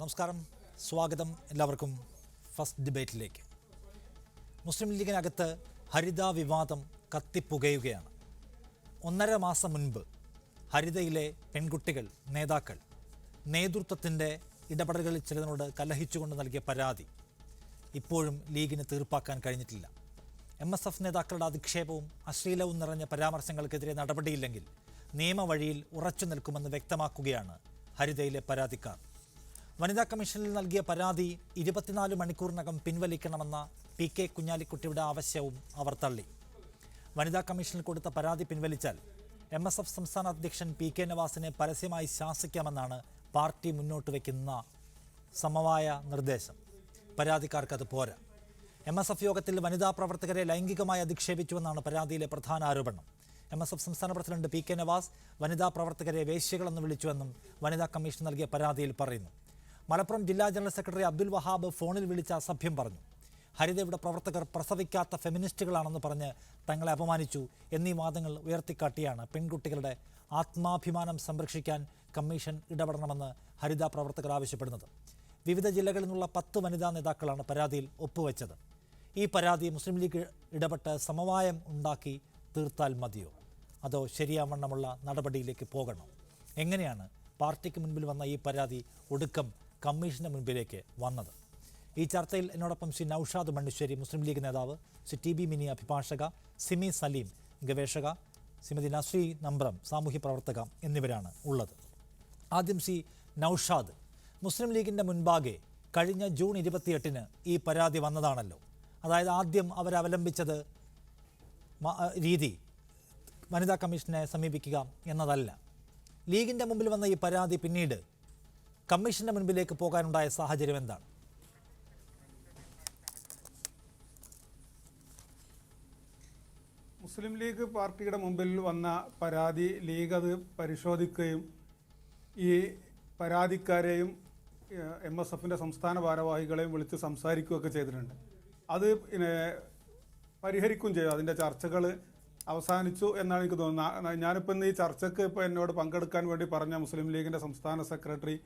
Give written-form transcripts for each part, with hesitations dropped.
നമസ്കാരം, സ്വാഗതം എല്ലാവർക്കും ഫസ്റ്റ് ഡിബേറ്റിലേക്ക്. മുസ്ലിം ലീഗിനകത്ത് ഹരിത വിവാദം കത്തിപ്പുകയുകയാണ്. 1.5 മാസം മുൻപ് ഹരിതയിലെ പെൺകുട്ടികൾ, നേതാക്കൾ നേതൃത്വത്തിൻ്റെ ഇടപെടലുകളിൽ ചിലതിനോട് കലഹിച്ചുകൊണ്ട് നൽകിയ പരാതി ഇപ്പോഴും ലീഗിന് തീർപ്പാക്കാൻ കഴിഞ്ഞിട്ടില്ല. MSF നേതാക്കളുടെ അധിക്ഷേപവും അശ്ലീലവും നിറഞ്ഞ പരാമർശങ്ങൾക്കെതിരെ നടപടിയില്ലെങ്കിൽ നിയമവഴിയിൽ ഉറച്ചു നിൽക്കുമെന്ന് വ്യക്തമാക്കുകയാണ് ഹരിതയിലെ പരാതിക്കാർ. വനിതാ കമ്മീഷനിൽ നൽകിയ പരാതി 24 മണിക്കൂറിനകം പിൻവലിക്കണമെന്ന PK കുഞ്ഞാലിക്കുട്ടിയുടെ ആവശ്യവും അവർ തള്ളി. വനിതാ കമ്മീഷനിൽ കൊടുത്ത പരാതി പിൻവലിച്ചാൽ MSF സംസ്ഥാന അധ്യക്ഷൻ PK നവാസിനെ പരസ്യമായി ശാസിക്കാമെന്നാണ് പാർട്ടി മുന്നോട്ട് വയ്ക്കുന്ന സമവായ നിർദ്ദേശം. പരാതിക്കാർക്കത് പോരാ. MSF യോഗത്തിൽ വനിതാ പ്രവർത്തകരെ ലൈംഗികമായി അധിക്ഷേപിച്ചുവെന്നാണ് പരാതിയിലെ പ്രധാന ആരോപണം. MSF സംസ്ഥാന പ്രസിഡന്റ് PK നവാസ് വനിതാ പ്രവർത്തകരെ വേശ്യകളെന്ന് വിളിച്ചുവെന്നും വനിതാ കമ്മീഷൻ നൽകിയ പരാതിയിൽ പറയുന്നു. മലപ്പുറം ജില്ലാ ജനറൽ സെക്രട്ടറി അബ്ദുൽ വഹാബ് ഫോണിൽ വിളിച്ച അസഭ്യം പറഞ്ഞു. ഹരിതയുടെ പ്രവർത്തകർ പ്രസവിക്കാത്ത ഫെമിനിസ്റ്റുകളാണെന്ന് പറഞ്ഞ് തങ്ങളെ അപമാനിച്ചു എന്നീ വാദങ്ങൾ ഉയർത്തിക്കാട്ടിയാണ് പെൺകുട്ടികളുടെ ആത്മാഭിമാനം സംരക്ഷിക്കാൻ കമ്മീഷൻ ഇടപെടണമെന്ന് ഹരിത പ്രവർത്തകർ ആവശ്യപ്പെടുന്നത്. വിവിധ ജില്ലകളിൽ നിന്നുള്ള 10 വനിതാ നേതാക്കളാണ് പരാതിയിൽ ഒപ്പുവെച്ചത്. ഈ പരാതി മുസ്ലിം ലീഗ് ഇടപെട്ട് സമവായം ഉണ്ടാക്കി തീർത്താൽ മതിയോ, അതോ ശരിയാവണ്ണമുള്ള നടപടിയിലേക്ക് പോകണോ? എങ്ങനെയാണ് പാർട്ടിക്ക് മുൻപിൽ വന്ന ഈ പരാതി ഒടുക്കം കമ്മീഷന് മുൻപിലേക്ക് വന്നത്? ഈ ചർച്ചയിൽ എന്നോടൊപ്പം ശ്രീ നൌഷാദ് മണ്ണിശ്ശേരി, മുസ്ലിം ലീഗ് നേതാവ്, ശ്രീ TB മിനി, അഭിഭാഷക, സിമി സലീം, ഗവേഷക, ശ്രീമതി നസ്രി നമ്പ്രം, സാമൂഹ്യ പ്രവർത്തക എന്നിവരാണ് ഉള്ളത്. ആദ്യം ശ്രീ നൌഷാദ്, മുസ്ലിം ലീഗിൻ്റെ മുൻപാകെ കഴിഞ്ഞ ജൂൺ 28-ന് ഈ പരാതി വന്നതാണല്ലോ. അതായത് ആദ്യം അവരവലംബിച്ചത് രീതി വനിതാ കമ്മീഷനെ സമീപിക്കുക എന്നതല്ല. ലീഗിൻ്റെ മുമ്പിൽ വന്ന ഈ പരാതി പിന്നീട് കമ്മീഷൻ്റെ മുൻപിലേക്ക് പോകാനുണ്ടായ സാഹചര്യം എന്താണ്? മുസ്ലിം ലീഗ് പാർട്ടിയുടെ മുമ്പിൽ വന്ന പരാതി ലീഗ് അത് പരിശോധിക്കുകയും ഈ പരാതിക്കാരെയും MSFൻ്റെ സംസ്ഥാന ഭാരവാഹികളെയും വിളിച്ച് സംസാരിക്കുകയൊക്കെ ചെയ്തിട്ടുണ്ട്. അത് പരിഹരിക്കുകയും ചെയ്തു. അതിൻ്റെ ചർച്ചകൾ അവസാനിച്ചു എന്നാണ് എനിക്ക് തോന്നുന്നത്. ഞാനിപ്പോൾ ഇന്ന് ഈ ചർച്ചയ്ക്ക് എന്നോട് പങ്കെടുക്കാൻ വേണ്ടി പറഞ്ഞ മുസ്ലിം ലീഗിൻ്റെ സംസ്ഥാന സെക്രട്ടറി,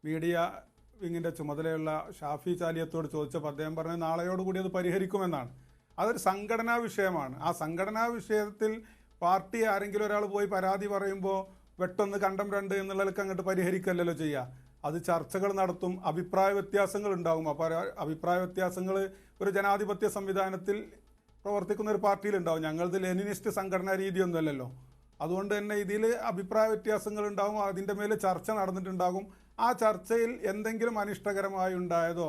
മീഡിയ വിങ്ങിൻ്റെ ചുമതലയുള്ള ഷാഫി ചാലിയത്തോട് ചോദിച്ചപ്പോൾ അദ്ദേഹം പറഞ്ഞത് നാളെയോടുകൂടി അത് പരിഹരിക്കുമെന്നാണ്. അതൊരു സംഘടനാ വിഷയമാണ്. ആ സംഘടനാ വിഷയത്തിൽ പാർട്ടി ആരെങ്കിലും ഒരാൾ പോയി പരാതി പറയുമ്പോൾ വെട്ടൊന്ന് കണ്ടം രണ്ട് എന്നുള്ളതൊക്കെ അങ്ങോട്ട് പരിഹരിക്കല്ലല്ലോ ചെയ്യുക. അത് ചർച്ചകൾ നടത്തും, അഭിപ്രായ വ്യത്യാസങ്ങൾ ഉണ്ടാകും. അപ്പോൾ അഭിപ്രായ വ്യത്യാസങ്ങൾ ഒരു ജനാധിപത്യ സംവിധാനത്തിൽ പ്രവർത്തിക്കുന്ന ഒരു പാർട്ടിയിലുണ്ടാവും. ഞങ്ങളത് ലെനിനിസ്റ്റ് സംഘടനാ രീതിയൊന്നുമല്ലല്ലോ. അതുകൊണ്ട് തന്നെ ഇതിൽ അഭിപ്രായ വ്യത്യാസങ്ങൾ ഉണ്ടാകും, അതിൻ്റെ മേൽ ചർച്ച നടന്നിട്ടുണ്ടാകും. ആ ചർച്ചയിൽ എന്തെങ്കിലും അനിഷ്ടകരമായി ഉണ്ടായതോ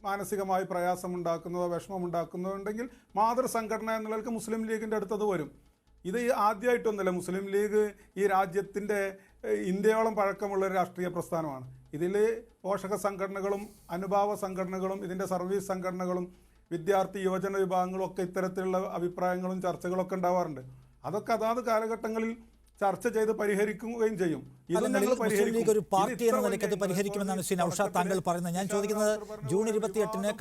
മാനസികമായി പ്രയാസമുണ്ടാക്കുന്നതോ വിഷമമുണ്ടാക്കുന്നതോ ഉണ്ടെങ്കിൽ മാതൃസംഘടന എന്നുള്ളവർക്ക് മുസ്ലിം ലീഗിൻ്റെ അടുത്തത് വരും. ഇത് ആദ്യമായിട്ടൊന്നുമല്ല. മുസ്ലിം ലീഗ് ഈ രാജ്യത്തിൻ്റെ ഇന്ത്യയോളം പഴക്കമുള്ള ഒരു രാഷ്ട്രീയ പ്രസ്ഥാനമാണ്. ഇതിൽ പോഷക സംഘടനകളും അനുഭാവ സംഘടനകളും ഇതിൻ്റെ സർവീസ് സംഘടനകളും വിദ്യാർത്ഥി യുവജന വിഭാഗങ്ങളും ഒക്കെ ഇത്തരത്തിലുള്ള അഭിപ്രായങ്ങളും ചർച്ചകളൊക്കെ ഉണ്ടാവാറുണ്ട്. അതൊക്കെ അതാത് കാലഘട്ടങ്ങളിൽ ചർച്ച ചെയ്ത് പരിഹരിക്കുകയും ചെയ്യും. ഒരു പാർട്ടി എന്ന നിലയ്ക്ക് അത് പരിഹരിക്കുമെന്നാണ് ശ്രീ നൌഷാദ് താങ്കൾ പറയുന്നത്. ഞാൻ ചോദിക്കുന്നത്,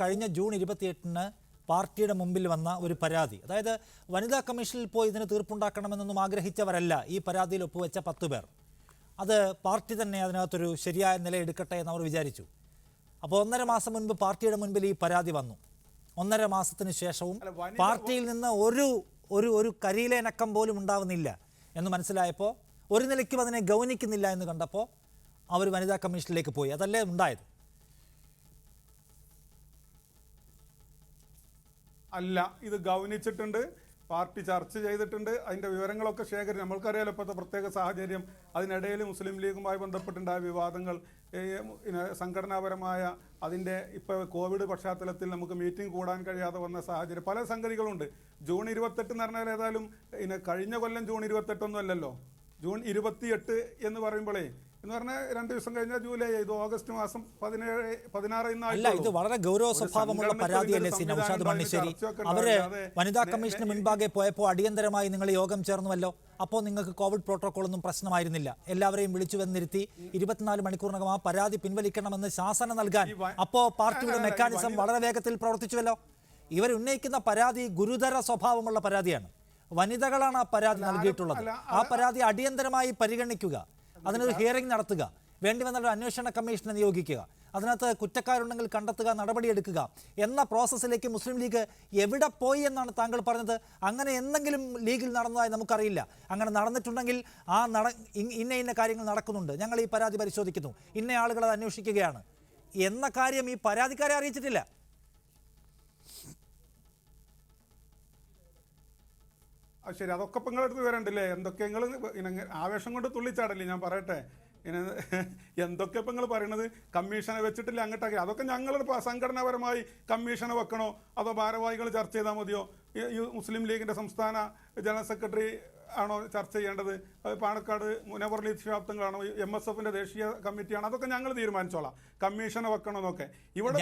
കഴിഞ്ഞ ജൂൺ 28-ന് പാർട്ടിയുടെ മുമ്പിൽ വന്ന ഒരു പരാതി, അതായത് വനിതാ കമ്മീഷനിൽ പോയി ഇതിന് തീർപ്പുണ്ടാക്കണമെന്നൊന്നും ആഗ്രഹിച്ചവരല്ല ഈ പരാതിയിൽ ഒപ്പുവെച്ച 10 പേർ. അത് പാർട്ടി തന്നെ അതിനകത്തൊരു ശരിയായ നില എടുക്കട്ടെ എന്ന് അവർ വിചാരിച്ചു. അപ്പോൾ 1.5 മാസം മുൻപ് പാർട്ടിയുടെ മുൻപിൽ ഈ പരാതി വന്നു. 1.5 മാസത്തിന് ശേഷവും പാർട്ടിയിൽ നിന്ന് ഒരു കരിയിലേനക്കം പോലും ഉണ്ടാവുന്നില്ല എന്ന് മനസ്സിലായപ്പോൾ, ഒരു നിലയ്ക്കും അതിനെ ഗൗനിക്കുന്നില്ല എന്ന് കണ്ടപ്പോൾ അവർ വനിതാ കമ്മീഷനിലേക്ക് പോയി. അതല്ലേ ഉണ്ടായത്? അല്ല, ഇത് ഗൗനിച്ചിട്ടുണ്ട്, പാർട്ടി ചർച്ച ചെയ്തിട്ടുണ്ട്, അതിൻ്റെ വിവരങ്ങളൊക്കെ ശേഖരിച്ച് നമ്മൾക്കറിയാലോ ഇപ്പോഴത്തെ പ്രത്യേക സാഹചര്യം. അതിനിടയിൽ മുസ്ലിം ലീഗുമായി ബന്ധപ്പെട്ടുണ്ടായ വിവാദങ്ങൾ, സംഘടനാപരമായ അതിൻ്റെ ഇപ്പോൾ കോവിഡ് പശ്ചാത്തലത്തിൽ നമുക്ക് മീറ്റിംഗ് കൂടാൻ കഴിയാതെ വന്ന സാഹചര്യം, പല സംഗതികളുണ്ട്. ജൂൺ 28 എന്ന് പറഞ്ഞാൽ ഏതായാലും കഴിഞ്ഞ കൊല്ലം ജൂൺ 28 അല്ലല്ലോ, ജൂൺ 28 എന്ന് പറയുമ്പോഴേ എന്ന് പറഞ്ഞാൽ 2 ദിവസം കഴിഞ്ഞാൽ ജൂലൈ, ഇത് ഓഗസ്റ്റ് മാസം 16 അല്ല, ഇത് വളരെ ഗൗരവ സ്വഭാവമുള്ള പരാതിയല്ലേ ശ്രീ നൌഷാദ് മണ്ണിശ്ശേരി? അവര് വനിതാ കമ്മീഷന് മുൻപാകെ പോയപ്പോൾ അടിയന്തരമായി നിങ്ങൾ യോഗം ചേർന്നുവല്ലോ. അപ്പോൾ നിങ്ങൾക്ക് കോവിഡ് പ്രോട്ടോകോൾ ഒന്നും പ്രശ്നമായിരുന്നില്ല. എല്ലാവരെയും വിളിച്ചു വന്നിരുത്തി 24 മണിക്കൂറിനകം ആ പരാതി പിൻവലിക്കണമെന്ന് ശാസന നൽകാൻ അപ്പോൾ പാർട്ടിയുടെ മെക്കാനിസം വളരെ വേഗത്തിൽ പ്രവർത്തിച്ചുവല്ലോ. ഇവർ ഉന്നയിക്കുന്ന പരാതി ഗുരുതര സ്വഭാവമുള്ള പരാതിയാണ്. വനിതകളാണ് ആ പരാതി നൽകിയിട്ടുള്ളത്. ആ പരാതി അടിയന്തരമായി പരിഗണിക്കുക, അതിനൊരു ഹിയറിംഗ് നടത്തുക, വേണ്ടി വന്നാൽ ഒരു അന്വേഷണ കമ്മീഷനെ നിയോഗിക്കുക, അതിനകത്ത് കുറ്റക്കാരുണ്ടെങ്കിൽ കണ്ടെത്തുക, നടപടിയെടുക്കുക എന്ന പ്രോസസ്സിലേക്ക് മുസ്ലിം ലീഗ് എവിടെ പോയി എന്നാണ് താങ്കൾ പറഞ്ഞത്? അങ്ങനെ എന്തെങ്കിലും ലീഗിൽ നടന്നതായി നമുക്കറിയില്ല. അങ്ങനെ നടന്നിട്ടുണ്ടെങ്കിൽ ഇന്ന കാര്യങ്ങൾ നടക്കുന്നുണ്ട്, ഞങ്ങൾ ഈ പരാതി പരിശോധിക്കുന്നു, ഇന്ന ആളുകൾ അത് അന്വേഷിക്കുകയാണ് എന്ന കാര്യം ഈ പരാതിക്കാരെ അറിയിച്ചിട്ടില്ല. ശരി, അതൊക്കെ ഇപ്പം നിങ്ങളെടുത്ത് വരണ്ടല്ലേ? എന്തൊക്കെ നിങ്ങൾ ആവേശം കൊണ്ട് തുള്ളിച്ചാടല്ലേ? ഞാൻ പറയട്ടെ, എന്തൊക്കെ ഇപ്പം നിങ്ങൾ പറയണത്? കമ്മീഷനെ വെച്ചിട്ടില്ല അങ്ങോട്ടൊക്കെ, അതൊക്കെ ഞങ്ങൾ സംഘടനാപരമായി കമ്മീഷനെ വെക്കണോ അതോ ഭാരവാഹികൾ ചർച്ച ചെയ്താൽ മതിയോ? ഈ മുസ്ലിം ലീഗിൻ്റെ സംസ്ഥാന ജനറൽ സെക്രട്ടറി ആണോ ചർച്ച ചെയ്യേണ്ടത്? പാണക്കാട് മുനവർലി ശാബ്ദങ്ങളാണോ? MSFന്റെ ദേശീയ കമ്മിറ്റിയാണോ? അതൊക്കെ ഞങ്ങൾ തീരുമാനിച്ചോളാം കമ്മീഷനെ വെക്കണമെന്നൊക്കെ. ഇവിടെ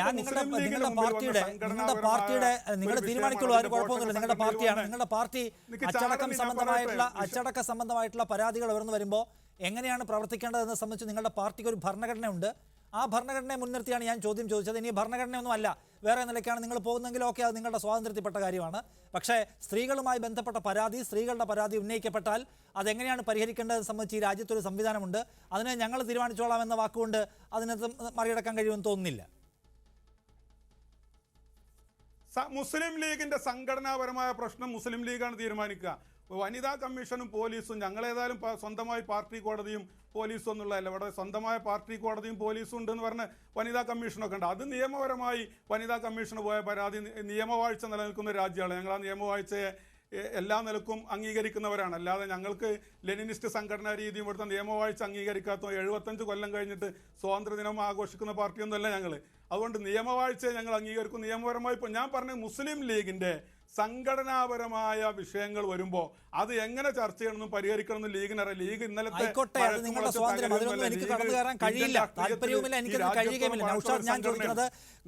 നിങ്ങളുടെ തീരുമാനിക്കുള്ളൂ, ആരും കുഴപ്പമൊന്നുമില്ല. നിങ്ങളുടെ പാർട്ടിയാണ്, നിങ്ങളുടെ പാർട്ടി അച്ചടക്ക സംബന്ധമായിട്ടുള്ള പരാതികൾ ഉയർന്നു വരുമ്പോൾ എങ്ങനെയാണ് പ്രവർത്തിക്കേണ്ടതെന്ന് സംബന്ധിച്ച് നിങ്ങളുടെ പാർട്ടിക്ക് ഒരു ഭരണഘടനയുണ്ട്. ആ ഭരണഘടനയെ മുൻനിർത്തിയാണ് ഞാൻ ചോദ്യം ചോദിച്ചത്. ഇനി ഭരണഘടനയൊന്നും അല്ല, വേറെ നിലയ്ക്കാണ് നിങ്ങൾ പോകുന്നതെങ്കിലും ഒക്കെ അത് നിങ്ങളുടെ സ്വാതന്ത്ര്യത്തിൽപ്പെട്ട കാര്യമാണ്. പക്ഷേ സ്ത്രീകളുമായി ബന്ധപ്പെട്ട പരാതി, സ്ത്രീകളുടെ പരാതി ഉന്നയിക്കപ്പെട്ടാൽ അതെങ്ങനെയാണ് പരിഹരിക്കേണ്ടതെന്ന് സംബന്ധിച്ച് ഈ രാജ്യത്തൊരു സംവിധാനമുണ്ട്. അതിനെ ഞങ്ങൾ തീരുമാനിച്ചോളാം എന്ന വാക്കുകൊണ്ട് അതിനകത്ത് മറികടക്കാൻ കഴിയുമെന്ന് തോന്നുന്നില്ല. മുസ്ലിം ലീഗിന്റെ സംഘടനാപരമായ പ്രശ്നം മുസ്ലിം ലീഗാണ് തീരുമാനിക്കുക. വനിതാ കമ്മീഷനും പോലീസും ഞങ്ങളേതായാലും സ്വന്തമായി പാർട്ടി കോടതിയും പോലീസും എന്നുള്ളതല്ല, ഇവിടെ സ്വന്തമായ പാർട്ടി കോടതിയും പോലീസും ഉണ്ടെന്ന് പറഞ്ഞ് വനിതാ കമ്മീഷനൊക്കെ ഉണ്ട്. അത് നിയമപരമായി വനിതാ കമ്മീഷന് പോയ പരാതി നിയമവാഴ്ച നിലനിൽക്കുന്ന രാജ്യമാണ്. ഞങ്ങൾ ആ നിയമവാഴ്ചയെ എല്ലാ നിലക്കും അംഗീകരിക്കുന്നവരാണ്. അല്ലാതെ ഞങ്ങൾക്ക് ലെനിനിസ്റ്റ് സംഘടനാ രീതിയും ഇവിടുത്തെ നിയമവാഴ്ച അംഗീകരിക്കാത്ത 75 കൊല്ലം കഴിഞ്ഞിട്ട് സ്വാതന്ത്ര്യദിനം ആഘോഷിക്കുന്ന പാർട്ടിയൊന്നുമല്ല ഞങ്ങൾ. അതുകൊണ്ട് നിയമവാഴ്ചയെ ഞങ്ങൾ അംഗീകരിക്കും. നിയമപരമായി ഇപ്പോൾ ഞാൻ പറഞ്ഞ മുസ്ലിം ലീഗിൻ്റെ സംഘടനാപരമായ വിഷയങ്ങൾ വരുമ്പോൾ അത് എങ്ങനെ ചർച്ച ചെയ്യണമെന്നും പരിഹരിക്കണമെന്നും ലീഗിനറിയാം. ലീഗ് ഇന്നലത്തെ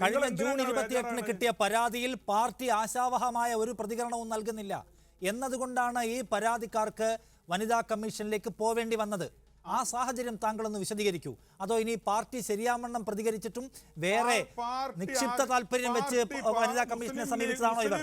കഴിഞ്ഞ ജൂൺ 28 കിട്ടിയ പരാതിയിൽ പാർട്ടി ആശാവഹമായ ഒരു പ്രതികരണവും നൽകുന്നില്ല എന്നതുകൊണ്ടാണ് ഈ പരാതിക്കാർക്ക് വനിതാ കമ്മീഷനിലേക്ക് പോവേണ്ടി വന്നത്. ആ സാഹചര്യം താങ്കളൊന്ന് വിശദീകരിക്കൂ. അതോ ഇനി പാർട്ടി ശരിയാവണ്ണം പ്രതികരിച്ചിട്ടും വേറെ നിക്ഷിപ്ത താല്പര്യം വെച്ച് വനിതാ കമ്മീഷനെ സമീപിച്ചതാണോ ഇവർ?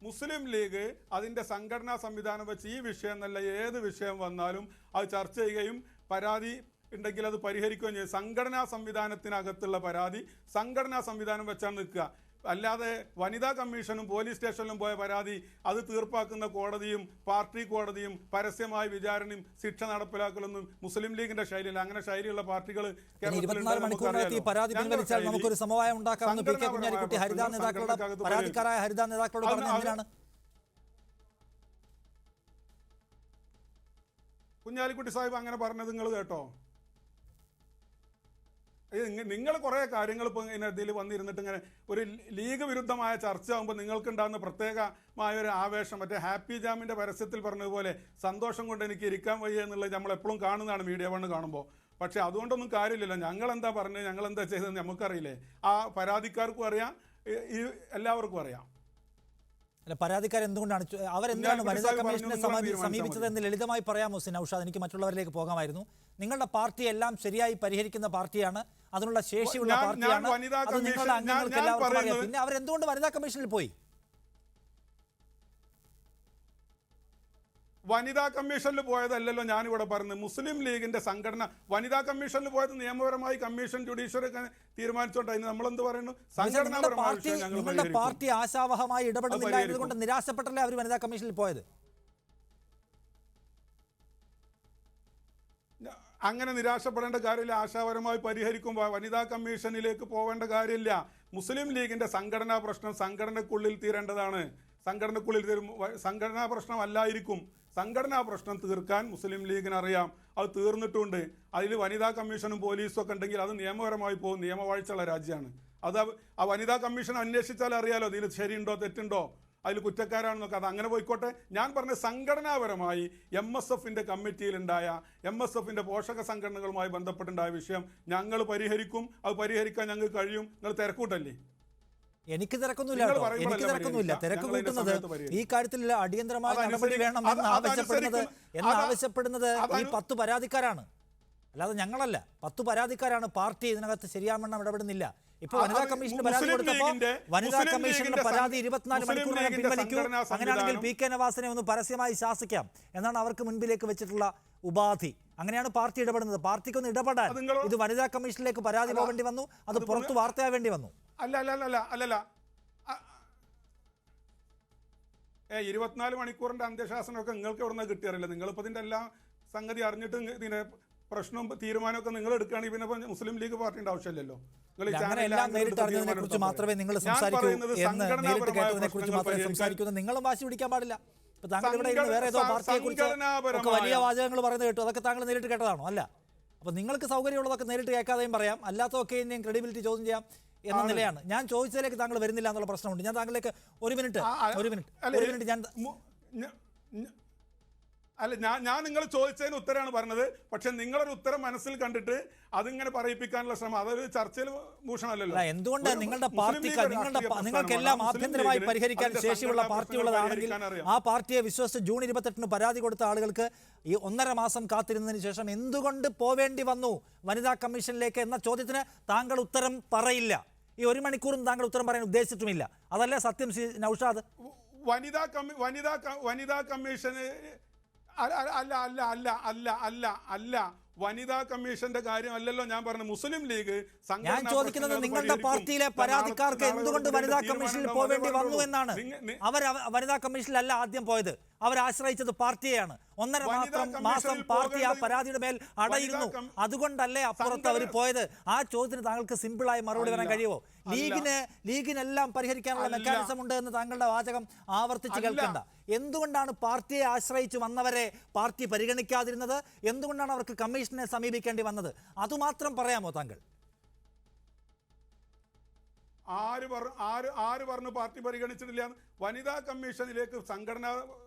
മുസ്ലിം ലീഗ് അതിൻ്റെ സംഘടനാ സംവിധാനം വെച്ച് ഈ വിഷയം എന്നല്ല ഏത് വിഷയം വന്നാലും അത് ചർച്ച ചെയ്യുകയും പരാതി ഉണ്ടെങ്കിൽ അത് പരിഹരിക്കുകയും ചെയ്യും. സംഘടനാ സംവിധാനത്തിനകത്തുള്ള പരാതി സംഘടനാ സംവിധാനം വെച്ചാണ് നിൽക്കുക. അല്ലാതെ വനിതാ കമ്മീഷനും പോലീസ് സ്റ്റേഷനിലും പോയ പരാതി അത് തീർപ്പാക്കുന്ന കോടതിയും പാർട്ടി കോടതിയും പരസ്യമായ വിചാരണയും ശിക്ഷ നടപ്പിലാക്കലൊന്നും മുസ്ലിം ലീഗിന്റെ ശൈലിയില്ല. അങ്ങനെ ശൈലിയുള്ള പാർട്ടികൾ നമുക്കൊരു സമവായം ഉണ്ടാക്കാമെന്ന് പി കെ കുഞ്ഞാലിക്കുട്ടി ഹരിത നേതാക്കളുടെ പരാതിക്കാരായ ഹരിത നേതാക്കളോട് പറഞ്ഞത് എന്തിനാണ്? കുഞ്ഞാലിക്കുട്ടി സാഹിബ് അങ്ങനെ പറഞ്ഞത് നിങ്ങൾ കേട്ടോ? നിങ്ങൾ കുറേ കാര്യങ്ങൾ ഇപ്പോൾ ഇങ്ങനെ ഇതിൽ വന്നിരുന്നിട്ട് ഇങ്ങനെ ഒരു ലീഗ് വിരുദ്ധമായ ചർച്ച ആകുമ്പോൾ നിങ്ങൾക്കുണ്ടാകുന്ന പ്രത്യേകമായ ഒരു ആവേശം, മറ്റേ ഹാപ്പി ജാമിൻ്റെ പരസ്യത്തിൽ പറഞ്ഞതുപോലെ സന്തോഷം കൊണ്ട് എനിക്ക് ഇരിക്കാൻ വയ്യ എന്നുള്ളത് നമ്മളെപ്പോഴും കാണുന്നതാണ് മീഡിയ വണ്ണ് കാണുമ്പോൾ. പക്ഷേ അതുകൊണ്ടൊന്നും കാര്യമില്ലല്ലോ. ഞങ്ങളെന്താ പറഞ്ഞത്, ഞങ്ങളെന്താ ചെയ്തതെന്ന് നമുക്കറിയില്ലേ? ആ പരാതിക്കാർക്കും അറിയാം, ഈ എല്ലാവർക്കും അറിയാം. പരാതിക്കാർ എന്തുകൊണ്ടാണ് അവരെന്താണ് വനിതാ കമ്മീഷനെ സമീപിച്ചത് എന്ന് ലളിതമായി പറയാമോ നൗഷാദ്? എനിക്ക് മറ്റുള്ളവരിലേക്ക് പോകാമായിരുന്നു. നിങ്ങളുടെ പാർട്ടി എല്ലാം ശരിയായി പരിഹരിക്കുന്ന പാർട്ടിയാണ്, അതിനുള്ള ശേഷിയുള്ള പാർട്ടിയാണ്, അത് നിങ്ങളുടെ അംഗങ്ങൾക്ക് എല്ലാവർക്കും അറിയാം. പിന്നെ അവരെന്തുകൊണ്ട് വനിതാ കമ്മീഷനിൽ പോയി? വനിതാ കമ്മീഷനിൽ പോയതല്ലല്ലോ ഞാനിവിടെ പറഞ്ഞത്. മുസ്ലിം ലീഗിന്റെ സംഘടന വനിതാ കമ്മീഷനിൽ പോയത് നിയമപരമായി കമ്മീഷൻ ജുഡീഷ്യറി തീരുമാനിച്ചോണ്ടായി. നമ്മളെന്ത് പറയുന്നു? നിങ്ങളുടെ പാർട്ടി ആശാവഹമായി ഇടപെടുന്നില്ല എന്നതുകൊണ്ട് നിരാശപ്പെട്ടല്ലേ അവർ വനിതാ കമ്മീഷനിൽ പോയത്? അങ്ങനെ നിരാശപ്പെടേണ്ട കാര്യമില്ല. ആശാപരമായി പരിഹരിക്കുമ്പോൾ വനിതാ കമ്മീഷനിലേക്ക് പോവേണ്ട കാര്യമില്ല. മുസ്ലിം ലീഗിന്റെ സംഘടനാ പ്രശ്നം സംഘടനക്കുള്ളിൽ തീരേണ്ടതാണ്. സംഘടനാ പ്രശ്നം അല്ലായിരിക്കും. സംഘടനാ പ്രശ്നം തീർക്കാൻ മുസ്ലിം ലീഗിന് അറിയാം, അത് തീർന്നിട്ടുണ്ട്. അതിൽ വനിതാ കമ്മീഷനും പോലീസും ഒക്കെ ഉണ്ടെങ്കിൽ അത് നിയമപരമായി പോകും. നിയമവാഴ്ചയുള്ള രാജ്യമാണ് അത്. ആ വനിതാ കമ്മീഷൻ അന്വേഷിച്ചാൽ അറിയാലോ ഇതിൽ ശരിയുണ്ടോ തെറ്റുണ്ടോ, അതിൽ കുറ്റക്കാരാണെന്നൊക്കെ. അത് അങ്ങനെ പോയിക്കോട്ടെ. ഞാൻ പറഞ്ഞ സംഘടനാപരമായി MSFന്റെ കമ്മിറ്റിയിലുണ്ടായ MSFന്റെ പോഷക സംഘടനകളുമായി ബന്ധപ്പെട്ടുണ്ടായ വിഷയം ഞങ്ങൾ പരിഹരിക്കും. അത് പരിഹരിക്കാൻ ഞങ്ങൾക്ക് കഴിയും. നിങ്ങൾ തിരക്കൂട്ടല്ലേ? എനിക്ക് തിരക്കൊന്നുമില്ല. തിരക്ക് കൂട്ടുന്നത് ഈ കാര്യത്തിൽ അടിയന്തരമായ നടപടി വേണം എന്ന് ആവശ്യപ്പെടുന്നത് ഈ 10 പരാതിക്കാരാണ്. അല്ലാതെ ഞങ്ങളല്ല. 10 പരാതിക്കാരാണ്. പാർട്ടി ഇതിനകത്ത് ശരിയാവണ്ണം ഇടപെടുന്നില്ല. ഇപ്പൊ വനിതാ കമ്മീഷന് പരാതി കൊടുത്തപ്പോൾ വനിതാ കമ്മീഷന്റെ പരാതി 24 മണിക്കൂറിനകം പിൻവലിക്കൂ, അങ്ങനെയാണെങ്കിൽ PK നവാസിനെ ഒന്ന് പരസ്യമായി ശാസിക്കാം എന്നാണ് അവർക്ക് മുൻപിലേക്ക് വെച്ചിട്ടുള്ള ഉപാധി. അങ്ങനെയാണ് പാർട്ടി ഇടപെടുന്നത്. പാർട്ടിക്കൊന്ന് ഇടപെടാൻ ഇത് വനിതാ കമ്മീഷനിലേക്ക് പരാതി പോകേണ്ടി വന്നു, അത് പുറത്ത് വാർത്തയാവേണ്ടി വന്നു. അല്ലല്ല 24 മണിക്കൂറിന്റെ അന്ത്യശാസനമൊക്കെ നിങ്ങൾക്ക് എവിടെ നിന്ന് കിട്ടിയറിയില്ല. നിങ്ങളിപ്പോൾ ഇതിന്റെ എല്ലാ സംഗതി അറിഞ്ഞിട്ട് ഇതിനെ പ്രശ്നവും തീരുമാനമൊക്കെ നിങ്ങൾ എടുക്കുകയാണെങ്കിൽ പിന്നെ മുസ്ലിം ലീഗ് പാർട്ടിന്റെ ആവശ്യമില്ലല്ലോ. നേരിട്ട് അറിഞ്ഞതിനെ കുറിച്ച് മാത്രമേ നിങ്ങൾ സംസാരിക്കൂ എന്ന് നേരിട്ട് കേട്ടതിനെ കുറിച്ച് മാത്രമേ സംസാരിക്കൂ. നിങ്ങളും വാശി പിടിക്കാൻ പാടില്ല. ഇപ്പൊ താങ്കൾ ഇവിടെ ഇരുന്ന് വേറെ ഏതോ പാർട്ടിയെ കുറിച്ച് വലിയ വാചകങ്ങൾ പറയുന്നത് കേട്ടു, അതൊക്കെ താങ്കൾ നേരിട്ട് കേട്ടതാണോ? അല്ല. അപ്പൊ നിങ്ങൾക്ക് സൗകര്യമുള്ളതൊക്കെ നേരിട്ട് കേൾക്കാതെയും പറയാം, അല്ലാത്തതൊക്കെ ഇനിയും ക്രെഡിബിലിറ്റി ചോദ്യം ചെയ്യാം എന്ന നിലയാണ്. ഞാൻ ചോദിച്ചതിലേക്ക് താങ്കൾ വരുന്നില്ല എന്നുള്ള പ്രശ്നമുണ്ട്. ഞാൻ താങ്കളിലേക്ക് ഒരു മിനിറ്റ് ഞാൻ നിങ്ങൾ ചോദിച്ചതിന് ഉത്തരമാണ് പറഞ്ഞത്. പക്ഷെ നിങ്ങളൊരു ഉത്തരം മനസ്സിൽ കണ്ടിട്ട് അതിങ്ങനെ പറയിപ്പിക്കാനുള്ള ശ്രമം അതൊരു ചർച്ചയിൽ ഭൂഷണമല്ലല്ലോ. എന്തുകൊണ്ട് നിങ്ങളുടെ നിങ്ങൾക്കെല്ലാം ആഭ്യന്തരമായി പരിഹരിക്കാൻ ശേഷിയുള്ള പാർട്ടിയുള്ളതാണെങ്കിൽ ആ പാർട്ടിയെ വിശ്വസിച്ച് ജൂൺ 28 പരാതി കൊടുത്ത ആളുകൾക്ക് ഈ 1.5 മാസം കാത്തിരുന്നതിന് ശേഷം എന്തുകൊണ്ട് പോവേണ്ടി വന്നു വനിതാ കമ്മീഷനിലേക്ക് എന്ന ചോദ്യത്തിന് താങ്കൾ ഉത്തരം പറയില്ല. ഈ 1 മണിക്കൂറും താങ്കൾ ഉത്തരം പറയാൻ ഉദ്ദേശിച്ചിട്ടുമില്ല. അതല്ലേ സത്യം നൗഷാദ്? വനിതാ കമ്മീഷന് അല്ല വനിതാ കമ്മീഷന്റെ കാര്യമല്ലല്ലോ ഞാൻ പറഞ്ഞു. മുസ്ലിം ലീഗ് ഞാൻ ചോദിക്കുന്നത് നിങ്ങളുടെ പാർട്ടിയിലെ പരാതിക്കാർക്ക് എന്തുകൊണ്ട് വനിതാ കമ്മീഷനിൽ പോവേണ്ടി വന്നു എന്നാണ്. അവർ വനിതാ കമ്മീഷനിലല്ല ആദ്യം പോയത്, അവർ ആശ്രയിച്ചത് പാർട്ടിയെയാണ്. 1.5 മാസം പാർട്ടി ആ പരാതിയുടെ മേൽ അടയിരുന്നു. അതുകൊണ്ടല്ലേ അപ്പുറത്ത് അവർ പോയത്? ആ ചോദ്യത്തിന് താങ്കൾക്ക് സിമ്പിളായി മറുപടി പറയാൻ കഴിയുമോ? ലീഗിനെല്ലാം പരിഹരിക്കാനുള്ള മെക്കാനിസം ഉണ്ട് എന്ന് താങ്കളുടെ വാചകം ആവർത്തിച്ച് കേൾക്കണ്ട. എന്തുകൊണ്ടാണ് പാർട്ടിയെ ആശ്രയിച്ച് വന്നവരെ പാർട്ടി പരിഗണിക്കാതിരുന്നത്? എന്തുകൊണ്ടാണ് അവർക്ക് കമ്മീഷനെ സമീപിക്കേണ്ടി വന്നത്? അതുമാത്രം പറയാമോ താങ്കൾ? ആര് പറഞ്ഞു പാർട്ടി പരിഗണിച്ചിട്ടില്ല? വനിതാ കമ്മീഷനിലേക്ക് സംഘടനാ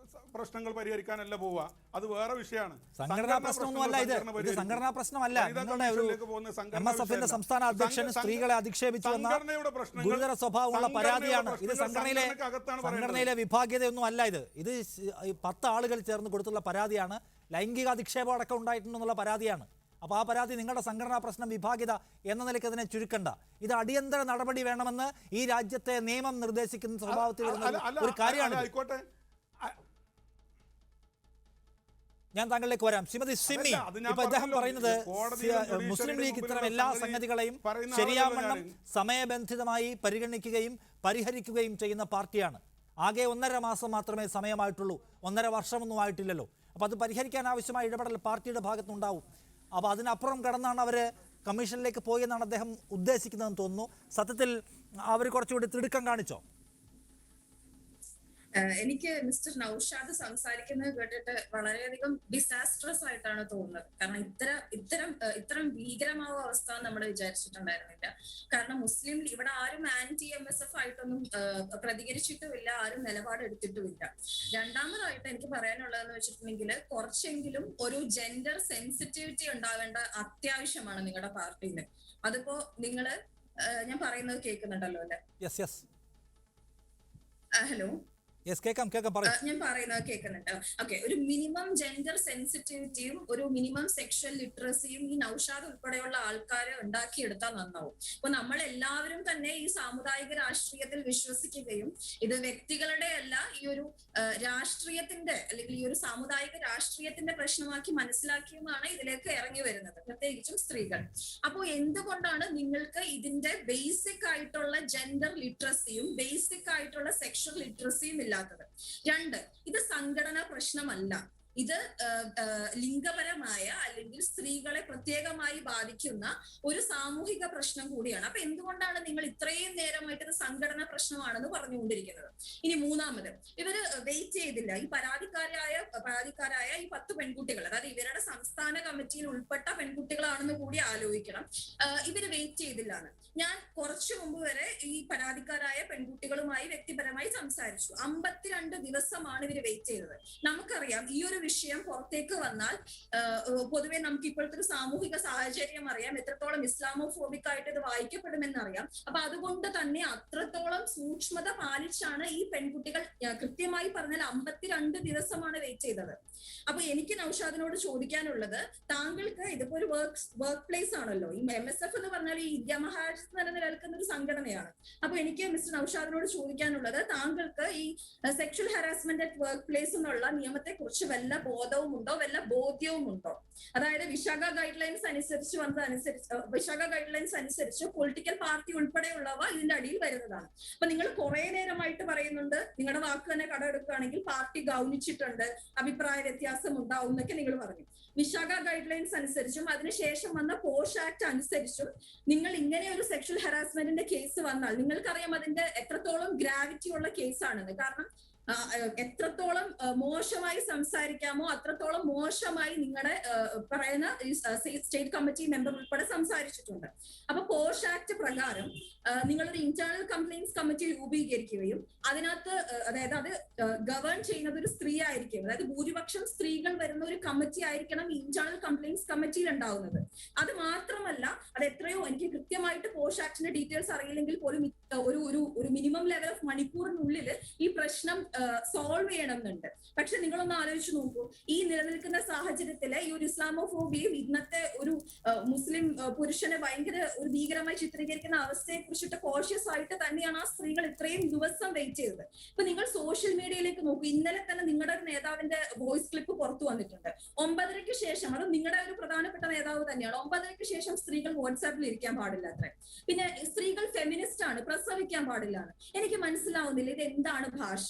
പ്രശ്നങ്ങൾ പരിഹരിക്കാനല്ല പോവുക, അത് വേറെ വിഷയമാണ്. സംഘടനാ പ്രശ്നമൊന്നുമല്ല ഇത് സംഘടനാ പ്രശ്നമല്ല. നിങ്ങളുടെ ഒരു MSFന്റെ സംസ്ഥാന അധ്യക്ഷൻ സ്ത്രീകളെ അധിക്ഷേപിച്ചു എന്ന ഗുരുതര സ്വഭാവമുള്ള പരാതിയാണ് ഇത്. സംഘടനയിലെ വിഭാഗീയതയൊന്നും അല്ല ഇത് 10 ആളുകൾ ചേർന്ന് കൊടുത്തുള്ള പരാതിയാണ്. ലൈംഗിക അധിക്ഷേപം അടക്കം ഉണ്ടായിട്ടുണ്ടെന്നുള്ള പരാതിയാണ്. അപ്പോൾ ആ പരാതി നിങ്ങളുടെ സംഘടനാ പ്രശ്നം, വിഭാഗിത എന്ന നിലയ്ക്ക് അതിനെ ചുരുക്കണ്ട. ഇത് അടിയന്തര നടപടി വേണമെന്ന് ഈ രാജ്യത്തെ നിയമം നിർദ്ദേശിക്കുന്ന സ്വഭാവത്തിൽ വരുന്ന ഒരു കാര്യമാണ്. ഞാൻ താങ്കളിലേക്ക് വരാം. ശ്രീമതി സിമി, ഇപ്പൊ അദ്ദേഹം പറയുന്നത് മുസ്ലിം ലീഗ് ഇത്തരം എല്ലാ സംഗതികളെയും ശരിയാവണ്ണം സമയബന്ധിതമായി പരിഗണിക്കുകയും പരിഹരിക്കുകയും ചെയ്യുന്ന പാർട്ടിയാണ്. ആകെ 1.5 മാസം മാത്രമേ സമയമായിട്ടുള്ളൂ, 1.5 വർഷമൊന്നും ആയിട്ടില്ലല്ലോ. അപ്പോൾ അത് പരിഹരിക്കാൻ ആവശ്യമായ ഇടപെടൽ പാർട്ടിയുടെ ഭാഗത്തുനിന്നുണ്ടാവും. അപ്പോൾ അതിനപ്പുറം കടന്നാണ് അവർ കമ്മീഷനിലേക്ക് പോയി എന്നാണ് അദ്ദേഹം ഉദ്ദേശിക്കുന്നതെന്ന് തോന്നുന്നു. സത്യത്തിൽ അവർ കുറച്ചുകൂടി തിടുക്കം കാണിച്ചോ? എനിക്ക് മിസ്റ്റർ നൌഷാദ് സംസാരിക്കുന്നത് കേട്ടിട്ട് വളരെയധികം ഡിസാസ്ട്രസ് ആയിട്ടാണ് തോന്നുന്നത്. കാരണം ഇത്തരം ഭീകരമായ അവസ്ഥ നമ്മൾ വിചാരിച്ചിട്ടുണ്ടായിരുന്നില്ല. കാരണം മുസ്ലിം ഇവിടെ ആരും anti-MSF ആയിട്ടൊന്നും പ്രതികരിച്ചിട്ടുമില്ല, ആരും നിലപാടെടുത്തിട്ടുമില്ല. രണ്ടാമതായിട്ട് എനിക്ക് പറയാനുള്ളതെന്ന് വെച്ചിട്ടുണ്ടെങ്കിൽ കുറച്ചെങ്കിലും ഒരു ജെൻഡർ സെൻസിറ്റിവിറ്റി ഉണ്ടാവേണ്ട അത്യാവശ്യമാണ് നിങ്ങളുടെ പാർട്ടിയിൽ. അതിപ്പോ നിങ്ങള് ഞാൻ പറയുന്നത് കേൾക്കുന്നുണ്ടല്ലോ അല്ലെ? ഹലോ, ഞാൻ പറയുന്നത് കേൾക്കുന്നുണ്ട്. ഓക്കെ, ഒരു മിനിമം ജെൻഡർ സെൻസിറ്റിവിറ്റിയും ഒരു മിനിമം സെക്ഷൽ ലിറ്ററസിയും ഈ നൌഷാദ് ഉൾപ്പെടെയുള്ള ആൾക്കാരെ ഉണ്ടാക്കിയെടുത്താൽ നന്നാവും. അപ്പൊ നമ്മൾ എല്ലാവരും തന്നെ ഈ സാമുദായിക രാഷ്ട്രീയത്തിൽ വിശ്വസിക്കുകയും ഇത് വ്യക്തികളുടെ അല്ല, ഈ ഒരു രാഷ്ട്രീയത്തിന്റെ അല്ലെങ്കിൽ ഈ ഒരു സാമുദായിക രാഷ്ട്രീയത്തിന്റെ പ്രശ്നമാക്കി മനസ്സിലാക്കിയുമാണ് ഇതിലേക്ക് ഇറങ്ങി വരുന്നത്, പ്രത്യേകിച്ചും സ്ത്രീകൾ. അപ്പോൾ എന്തുകൊണ്ടാണ് നിങ്ങൾക്ക് ഇതിന്റെ ബേസിക് ആയിട്ടുള്ള ജെൻഡർ ലിറ്ററസിയും ബേസിക് ആയിട്ടുള്ള സെക്ഷൽ ലിറ്ററസിയും ഇല്ലാത്തത്? 2, ഇത് സംഘടനാ പ്രശ്നമല്ല, ഇത് ലിംഗപരമായ അല്ലെങ്കിൽ സ്ത്രീകളെ പ്രത്യേകമായി ബാധിക്കുന്ന ഒരു സാമൂഹിക പ്രശ്നം കൂടിയാണ്. അപ്പൊ എന്തുകൊണ്ടാണ് നിങ്ങൾ ഇത്രയും നേരമായിട്ട് ഇത് സംഘടനാ പ്രശ്നമാണെന്ന് പറഞ്ഞുകൊണ്ടിരിക്കുന്നത്? ഇനി മൂന്നാമത്, ഇവര് വെയിറ്റ് ചെയ്തില്ല. ഈ പരാതിക്കാരായ ഈ 10 പെൺകുട്ടികൾ, അതായത് ഇവരുടെ സംസ്ഥാന കമ്മിറ്റിയിൽ ഉൾപ്പെട്ട പെൺകുട്ടികളാണെന്ന് കൂടി ആലോചിക്കണം. ഇവര് വെയിറ്റ് ചെയ്തില്ലാണ്. ഞാൻ കുറച്ചു മുമ്പ് വരെ ഈ പരാതിക്കാരായ പെൺകുട്ടികളുമായി വ്യക്തിപരമായി സംസാരിച്ചു. 52 ദിവസമാണ് ഇവര് വെയിറ്റ് ചെയ്തത്. നമുക്കറിയാം ഈ ഒരു വിഷയം പുറത്തേക്ക് വന്നാൽ പൊതുവെ നമുക്ക് ഇപ്പോഴത്തെ ഒരു സാമൂഹിക സാഹചര്യം അറിയാം, എത്രത്തോളം ഇസ്ലാമോഫോബിക് ആയിട്ട് ഇത് വായിക്കപ്പെടുമെന്ന് അറിയാം. അപ്പൊ അതുകൊണ്ട് തന്നെ അത്രത്തോളം സൂക്ഷ്മത പാലിച്ചാണ് ഈ പെൺകുട്ടികൾ, കൃത്യമായി പറഞ്ഞാൽ 52 ദിവസമാണ് വെയിറ്റ് ചെയ്തത്. അപ്പൊ എനിക്ക് നൗഷാദിനോട് ചോദിക്കാനുള്ളത്, താങ്കൾക്ക് ഇതിപ്പോ ഒരു വർക്ക് പ്ലേസ് ആണല്ലോ, ഈ MSF എന്ന് പറഞ്ഞാൽ ഈ ജമഹാജ് നിലനിൽക്കുന്ന ഒരു സംഘടനയാണ്. അപ്പൊ എനിക്ക് മിസ്റ്റർ നൗഷാദിനോട് ചോദിക്കാനുള്ളത്, താങ്കൾക്ക് ഈ sexual harassment at work place എന്നുള്ള നിയമത്തെ കുറിച്ച് വല്ല ബോധവും ഉണ്ടോ, വല്ല ബോധ്യവും ഉണ്ടോ? അതായത് വിശാഖ ഗൈഡ് ലൈൻസ് അനുസരിച്ച് പൊളിറ്റിക്കൽ പാർട്ടി ഉൾപ്പെടെയുള്ളവ ഇതിന്റെ അടിയിൽ വരുന്നതാണ്. അപ്പൊ നിങ്ങൾ കുറെ നേരമായിട്ട് പറയുന്നുണ്ട്, നിങ്ങളുടെ വാക്ക് തന്നെ കടമെടുക്കുകയാണെങ്കിൽ പാർട്ടി ഗൗനിച്ചിട്ടുണ്ട്, അഭിപ്രായ വ്യത്യാസം ഉണ്ടാവും എന്നൊക്കെ നിങ്ങൾ പറഞ്ഞു. വിശാഖ ഗൈഡ് ലൈൻസ് അനുസരിച്ചും അതിനുശേഷം വന്ന പോഷ് ആക്ട് അനുസരിച്ചും നിങ്ങൾ ഇങ്ങനെ ഒരു സെക്ഷൽ ഹറാസ്മെന്റിന്റെ കേസ് വന്നാൽ നിങ്ങൾക്കറിയാം അതിന്റെ എത്രത്തോളം ഗ്രാവിറ്റി ഉള്ള കേസാണെന്ന്. കാരണം എത്രത്തോളം മോശമായി സംസാരിക്കാമോ അത്രത്തോളം മോശമായി നിങ്ങളുടെ പറയുന്ന സ്റ്റേറ്റ് കമ്മിറ്റി മെമ്പർ ഉൾപ്പെടെ സംസാരിച്ചിട്ടുണ്ട്. അപ്പൊ പോഷ് ആക്ട് പ്രകാരം നിങ്ങളൊരു ഇന്റേണൽ കംപ്ലയിന്റ്സ് കമ്മിറ്റി രൂപീകരിക്കുകയും അതിനകത്ത് അതായത് അത് ഗവേൺ ചെയ്യുന്നത് ഒരു സ്ത്രീ ആയിരിക്കും, അതായത് ഭൂരിപക്ഷം സ്ത്രീകൾ വരുന്ന ഒരു കമ്മിറ്റി ആയിരിക്കണം ഇന്റേണൽ കംപ്ലയിന്റ്സ് കമ്മിറ്റിയിൽ ഉണ്ടാവുന്നത്. അത് മാത്രമല്ല, അത് എത്രയോ എനിക്ക് കൃത്യമായിട്ട് പോഷ് ആക്ടിന്റെ ഡീറ്റെയിൽസ് അറിയില്ലെങ്കിൽ പോലും ഒരു മിനിമം ലെവൽ ഓഫ് മണിക്കൂറിനുള്ളിൽ ഈ പ്രശ്നം സോൾവ് ചെയ്യണമെന്നുണ്ട്. പക്ഷെ നിങ്ങളൊന്ന് ആലോചിച്ച് നോക്കൂ, ഈ നിലനിൽക്കുന്ന സാഹചര്യത്തില് ഈ ഒരു ഇസ്ലാമോഫോബിയും ഇന്നത്തെ ഒരു മുസ്ലിം പുരുഷനെ ഭയങ്കര ഒരു ഭീകരമായി ചിത്രീകരിക്കുന്ന അവസ്ഥയെ കുറിച്ചിട്ട് കോഷ്യസ് ആയിട്ട് തന്നെയാണ് ആ സ്ത്രീകൾ ഇത്രയും ദിവസം വെയിറ്റ് ചെയ്തത്. ഇപ്പൊ നിങ്ങൾ സോഷ്യൽ മീഡിയയിലേക്ക് നോക്കൂ, ഇന്നലെ തന്നെ നിങ്ങളുടെ ഒരു നേതാവിന്റെ വോയിസ് ക്ലിപ്പ് പുറത്തു വന്നിട്ടുണ്ട്. 9:30 ശേഷം, അത് നിങ്ങളുടെ ഒരു പ്രധാനപ്പെട്ട നേതാവ് തന്നെയാണ്, 9:30 ശേഷം സ്ത്രീകൾ വാട്സാപ്പിൽ ഇരിക്കാൻ പാടില്ല അത്രേ. പിന്നെ സ്ത്രീകൾ ഫെമിനിസ്റ്റ് ആണ്, പ്രസവിക്കാൻ പാടില്ലാണ്. എനിക്ക് മനസ്സിലാവുന്നില്ല ഇത് എന്താണ് ഭാഷ?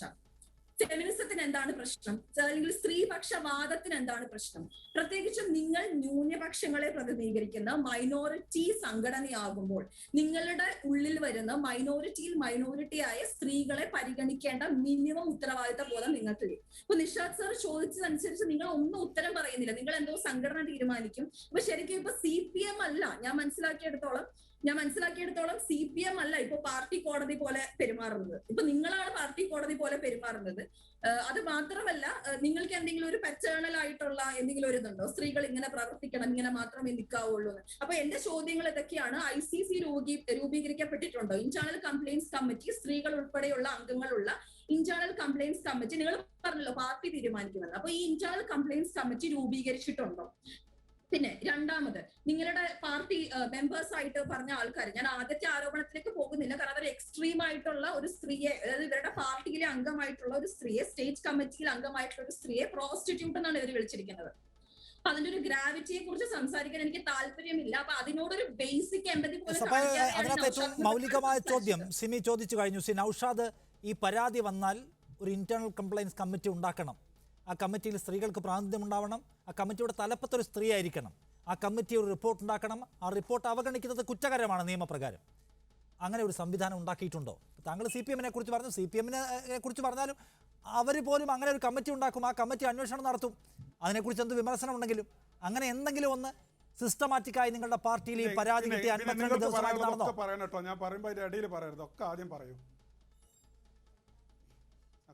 ഫെമിനിസത്തിന് എന്താണ് പ്രശ്നം? അല്ലെങ്കിൽ സ്ത്രീപക്ഷവാദത്തിന് എന്താണ് പ്രശ്നം? പ്രത്യേകിച്ചും നിങ്ങൾ ന്യൂനപക്ഷങ്ങളെ പ്രതിനിധീകരിക്കുന്ന മൈനോറിറ്റി സംഘടനയാകുമ്പോൾ നിങ്ങളുടെ ഉള്ളിൽ വരുന്ന മൈനോറിറ്റി ആയ സ്ത്രീകളെ പരിഗണിക്കേണ്ട മിനിമം ഉത്തരവാദിത്ത ബോധം നിങ്ങൾക്കില്ല. ഇപ്പൊ നിഷാദ് സർ ചോദിച്ചതനുസരിച്ച് നിങ്ങൾ ഒന്നും ഉത്തരം പറയുന്നില്ല, നിങ്ങൾ എന്തോ സംഘടന തീരുമാനിക്കും. അപ്പൊ ശരിക്കും ഇപ്പൊ CPM അല്ല, ഞാൻ മനസ്സിലാക്കിയെടുത്തോളം CPM അല്ല ഇപ്പൊ പാർട്ടി കോടതി പോലെ പെരുമാറുന്നത്. ഇപ്പൊ നിങ്ങളാണ് പാർട്ടി കോടതി പോലെ പെരുമാറുന്നത്. അത് മാത്രമല്ല, നിങ്ങൾക്ക് എന്തെങ്കിലും ഒരു പാറ്റേണൽ ആയിട്ടുള്ള എന്തെങ്കിലും ഒരു ഇതുണ്ടോ, സ്ത്രീകൾ ഇങ്ങനെ പ്രവർത്തിക്കണം, ഇങ്ങനെ മാത്രമേ നിൽക്കാവുള്ളൂ എന്ന്? അപ്പൊ എന്റെ ചോദ്യങ്ങൾ ഇതൊക്കെയാണ്. ICC രൂപീകരിക്കപ്പെട്ടിട്ടുണ്ടോ? ഇന്റേണൽ കംപ്ലയിന്റ്സ് കമ്മിറ്റി, സ്ത്രീകൾ ഉൾപ്പെടെയുള്ള അംഗങ്ങളുള്ള ഇന്റേണൽ കംപ്ലയിന്റ്സ് കമ്മിറ്റി. നിങ്ങൾ പറഞ്ഞല്ലോ പാർട്ടി തീരുമാനിക്കുന്നത്, അപ്പൊ ഈ ഇന്റേണൽ കംപ്ലയിന്റ്സ് കമ്മിറ്റി രൂപീകരിച്ചിട്ടുണ്ടോ? പിന്നെ രണ്ടാമത്, നിങ്ങളുടെ പാർട്ടി മെമ്പേഴ്സ് ആയിട്ട് പറഞ്ഞ ആൾക്കാർ, ഞാൻ ആദ്യത്തെ ആരോപണത്തിലേക്ക് പോകുന്നില്ല, കാരണം അവർ എക്സ്ട്രീം ആയിട്ടുള്ള ഒരു സ്ത്രീയെ, അതായത് ഇവരുടെ പാർട്ടിയിലെ അംഗമായിട്ടുള്ള ഒരു സ്ത്രീയെ, സ്റ്റേറ്റ് കമ്മിറ്റിയിൽ അംഗമായിട്ടുള്ള ഒരു സ്ത്രീയെ പ്രോസ്റ്റിറ്റ്യൂട്ട് എന്നാണ് ഇവർ വിളിച്ചിരിക്കുന്നത്. അപ്പൊ അതിന്റെ ഒരു ഗ്രാവിറ്റിയെ കുറിച്ച് സംസാരിക്കാൻ എനിക്ക് താല്പര്യമില്ല. അപ്പൊ അതിനോടൊരു ബേസിക് എമ്പതി അതിനകത്ത് ഏറ്റവും മൗലികമായ ചോദ്യം സിമി ചോദിച്ചു കഴിഞ്ഞു. നൗഷാദ്, ഈ പരാതി വന്നാൽ ഒരു ഇന്റേണൽ കംപ്ലയിൻസ് കമ്മിറ്റി ഉണ്ടാക്കണം, ആ കമ്മിറ്റിയിൽ സ്ത്രീകൾക്ക് പ്രാതിനിധ്യം ഉണ്ടാവണം, ആ കമ്മിറ്റിയുടെ തലപ്പത്തൊരു സ്ത്രീ ആയിരിക്കണം, ആ കമ്മിറ്റി ഒരു റിപ്പോർട്ട് ഉണ്ടാക്കണം, ആ റിപ്പോർട്ട് അവഗണിക്കുന്നത് കുറ്റകരമാണ് നിയമപ്രകാരം. അങ്ങനെ ഒരു സംവിധാനം ഉണ്ടാക്കിയിട്ടുണ്ടോ? താങ്കൾ CPM കുറിച്ച് പറഞ്ഞു, CPM കുറിച്ച് പറഞ്ഞാലും അവർ പോലും അങ്ങനെ ഒരു കമ്മിറ്റി ഉണ്ടാക്കും, ആ കമ്മിറ്റി അന്വേഷണം നടത്തും, അതിനെക്കുറിച്ച് എന്ത് വിമർശനം ഉണ്ടെങ്കിലും. അങ്ങനെ എന്തെങ്കിലും ഒന്ന് സിസ്റ്റമാറ്റിക്കായി നിങ്ങളുടെ പാർട്ടിയിൽ ഈ പരാതി കിട്ടി 52 ദിവസമായിട്ട് നടന്നോ? പറയണോ, ഞാൻ പറയുമ്പോൾ അതിന്റെ ഇടയിൽ പറയരുത്, ഒക്കെ ആദ്യം പറയൂ.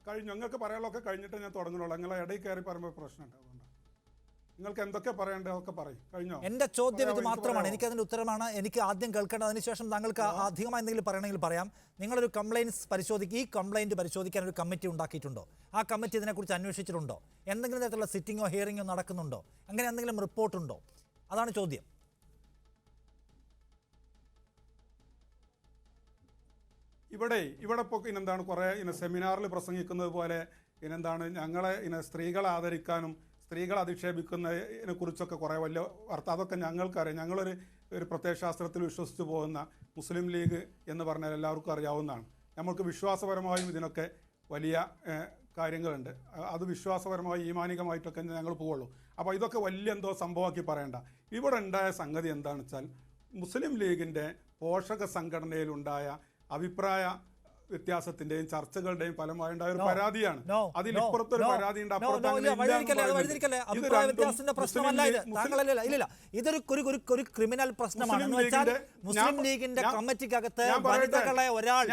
കഴിഞ്ഞു, നിങ്ങൾക്ക് പറയാനുള്ളതൊക്കെ കഴിഞ്ഞിട്ട് ഞാൻ തുടങ്ങുന്നുള്ളൂ. നിങ്ങളെ ഇടയിൽ കയറി പറയുമ്പോൾ പ്രശ്നം ഉണ്ടാവും. നിങ്ങൾക്ക് എന്തൊക്കെ പറയേണ്ടതൊക്കെ പറയും. കഴിഞ്ഞോ? എന്റെ ചോദ്യം ഇത് മാത്രമാണ്, എനിക്കതിന്റെ ഉത്തരമാണ് എനിക്ക് ആദ്യം കേൾക്കേണ്ടത്. അതിനുശേഷം താങ്കൾക്ക് അധികമായി എന്തെങ്കിലും പറയണമെങ്കിൽ പറയാം. നിങ്ങളൊരു കംപ്ലയിൻസ് ഈ കംപ്ലയിന്റ് പരിശോധിക്കാൻ ഒരു കമ്മിറ്റി ഉണ്ടാക്കിയിട്ടുണ്ടോ? ആ കമ്മിറ്റി ഇതിനെക്കുറിച്ച് അന്വേഷിച്ചിട്ടുണ്ടോ? എന്തെങ്കിലും തരത്തിലുള്ള സിറ്റിങ്ങോ ഹിയറിങ്ങോ നടക്കുന്നുണ്ടോ? അങ്ങനെ എന്തെങ്കിലും റിപ്പോർട്ടുണ്ടോ? അതാണ് ചോദ്യം. ഇവിടെ ഇപ്പോൾ ഇനെന്താണ് കുറേ സെമിനാറിൽ പ്രസംഗിക്കുന്നത് പോലെ ഇനെന്താണ് ഞങ്ങളെ സ്ത്രീകളെ ആദരിക്കാനും സ്ത്രീകളെ അധിക്ഷേപിക്കുന്നതിനെ കുറിച്ചൊക്കെ കുറേ വലിയ വാർത്ത, അതൊക്കെ ഞങ്ങൾക്കറിയാം. ഞങ്ങളൊരു പ്രത്യയശാസ്ത്രത്തിൽ വിശ്വസിച്ച് പോകുന്ന മുസ്ലിം ലീഗ് എന്ന് പറഞ്ഞാൽ എല്ലാവർക്കും അറിയാവുന്നതാണ്. നമ്മൾക്ക് വിശ്വാസപരമായും ഇതിനൊക്കെ വലിയ കാര്യങ്ങളുണ്ട്. അത് വിശ്വാസപരമായി ഈമാനികമായിട്ടൊക്കെ ഞങ്ങൾ പോവുള്ളൂ. അപ്പോൾ ഇതൊക്കെ വലിയ എന്തോ സംഭവമാക്കി പറയണ്ട. ഇവിടെ ഉണ്ടായ സംഗതി എന്താണെന്ന് വെച്ചാൽ, മുസ്ലിം ലീഗിൻ്റെ പോഷക സംഘടനയിലുണ്ടായ അഭിപ്രായ വ്യത്യാസത്തിന്റെയും ചർച്ചകളുടെയും ഫലമായുണ്ടായ ഒരു പരാതിയാണ്. അതിലിപ്പുറത്തൊരു പരാതി ഉണ്ട്, ഇതൊരു ക്രിമിനൽ പ്രശ്നമാണ്. മുസ്ലിം ലീഗിന്റെ കമ്മിറ്റിക്കകത്ത് വനിതകളെ ഒരാൾ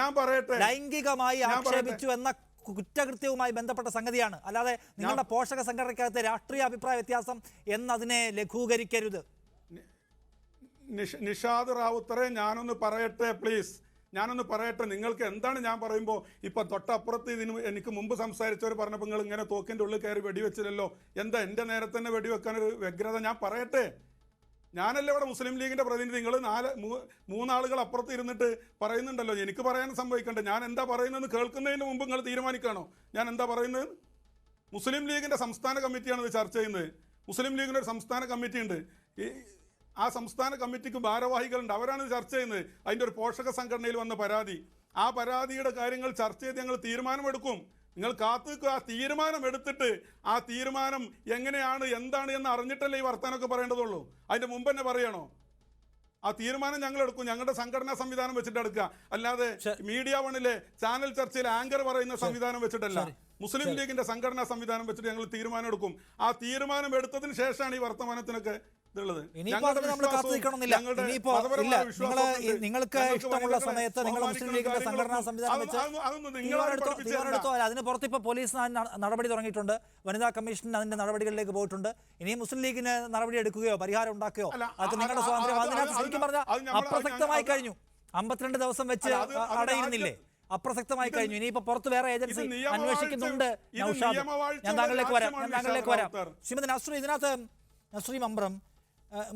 ലൈംഗികമായി ആക്ഷേപിച്ചു എന്ന കുറ്റകൃത്യവുമായി ബന്ധപ്പെട്ട സംഗതിയാണ്. അല്ലാതെ നിങ്ങളുടെ പോഷക സംഘടനയ്ക്കകത്തെ രാഷ്ട്രീയ അഭിപ്രായ വ്യത്യാസം എന്നതിനെ ലഘൂകരിക്കരുത്. നിഷാദ് റാവുത്തറെ, ഞാനൊന്ന് പറയട്ടെ പ്ലീസ്, ഞാനൊന്ന് പറയട്ടെ. നിങ്ങൾക്ക് എന്താണ് ഞാൻ പറയുമ്പോൾ ഇപ്പൊ തൊട്ടപ്പുറത്ത് എനിക്ക് മുമ്പ് സംസാരിച്ചവർ പറഞ്ഞപ്പോൾ നിങ്ങൾ ഇങ്ങനെ തോക്കിന്റെ ഉള്ളിൽ കയറി വെടിവെച്ചില്ലല്ലോ, എന്താ എന്റെ നേരെ തന്നെ വെടിവെക്കാനൊരു വ്യഗ്രത? ഞാൻ പറയട്ടെ, ഞാനല്ലേ ഇവിടെ മുസ്ലിം ലീഗിന്റെ പ്രതിനിധി. നിങ്ങൾ മൂന്നാളുകൾ അപ്പുറത്ത് ഇരുന്നിട്ട് പറയുന്നുണ്ടല്ലോ, എനിക്ക് പറയാൻ സംഭവിക്കണ്ടേ? ഞാൻ എന്താ പറയുന്നതെന്ന് കേൾക്കുന്നതിന് മുമ്പ് നിങ്ങൾ തീരുമാനിക്കണോ ഞാൻ എന്താ പറയുന്നത്? മുസ്ലിം ലീഗിന്റെ സംസ്ഥാന കമ്മിറ്റിയാണ് ഇത് ചർച്ച ചെയ്യുന്നത്. മുസ്ലിം ലീഗിന്റെ ഒരു സംസ്ഥാന കമ്മിറ്റി ഉണ്ട്. ആ സംസ്ഥാന കമ്മിറ്റിക്ക് ഭാരവാഹികളുണ്ട്, അവരാണ് ഇത് ചർച്ച ചെയ്യുന്നത്. അതിൻ്റെ ഒരു പോഷക സംഘടനയിൽ വന്ന പരാതി, ആ പരാതിയുടെ കാര്യങ്ങൾ ചർച്ച ചെയ്ത് ഞങ്ങൾ തീരുമാനമെടുക്കും. നിങ്ങൾ കാത്തു നിൽക്കുക. ആ തീരുമാനം എടുത്തിട്ട് ആ തീരുമാനം എങ്ങനെയാണ് എന്താണ് എന്ന് അറിഞ്ഞിട്ടല്ലേ ഈ വർത്താനമൊക്കെ പറയേണ്ടതുള്ളൂ. അതിന്റെ മുമ്പ് തന്നെ പറയണോ? ആ തീരുമാനം ഞങ്ങൾ എടുക്കും, ഞങ്ങളുടെ സംഘടനാ സംവിധാനം വെച്ചിട്ട് എടുക്കുക, അല്ലാതെ മീഡിയ വണിലെ ചാനൽ ചർച്ചയിൽ ആങ്കർ പറയുന്ന സംവിധാനം വെച്ചിട്ടല്ല. മുസ്ലിം ലീഗിന്റെ സംഘടനാ സംവിധാനം വെച്ചിട്ട് ഞങ്ങൾ തീരുമാനം എടുക്കും. ആ തീരുമാനം എടുത്തതിന് ശേഷമാണ് ഈ വർത്തമാനത്തിനൊക്കെ നിങ്ങൾക്ക് ഇഷ്ടമുള്ള സമയത്ത് നിങ്ങൾ മുസ്ലിം ലീഗിന്റെ സംഘടനാ സംവിധാനം വെച്ച് തീരുമാനമെടുത്തോ. അതിന് പുറത്ത് ഇപ്പൊ പോലീസ് നടപടി തുടങ്ങിയിട്ടുണ്ട്, വനിതാ കമ്മീഷൻ അതിന്റെ നടപടികളിലേക്ക് പോയിട്ടുണ്ട്. ഇനി മുസ്ലിം ലീഗിന് നടപടി എടുക്കുകയോ പരിഹാരം ഉണ്ടാക്കുകയോ അതൊക്കെ നിങ്ങളുടെ സ്വാതന്ത്ര്യം. അതിനകത്ത് ശരിക്കും പറഞ്ഞാൽ അപ്രസക്തമായി കഴിഞ്ഞു. 52 ദിവസം വെച്ച് അടയിരുന്നില്ലേ? അപ്രസക്തമായി കഴിഞ്ഞു. ഇനിയിപ്പോ പുറത്ത് വേറെ ഏജൻസി അന്വേഷിക്കുന്നുണ്ട്. നൗഷാദ്, ഞാൻ താങ്കളിലേക്ക് വരാം. ശ്രീമതി നസ്രീൻ, ഇതിനകത്ത് നസ്രീൻ മമ്പ്രം,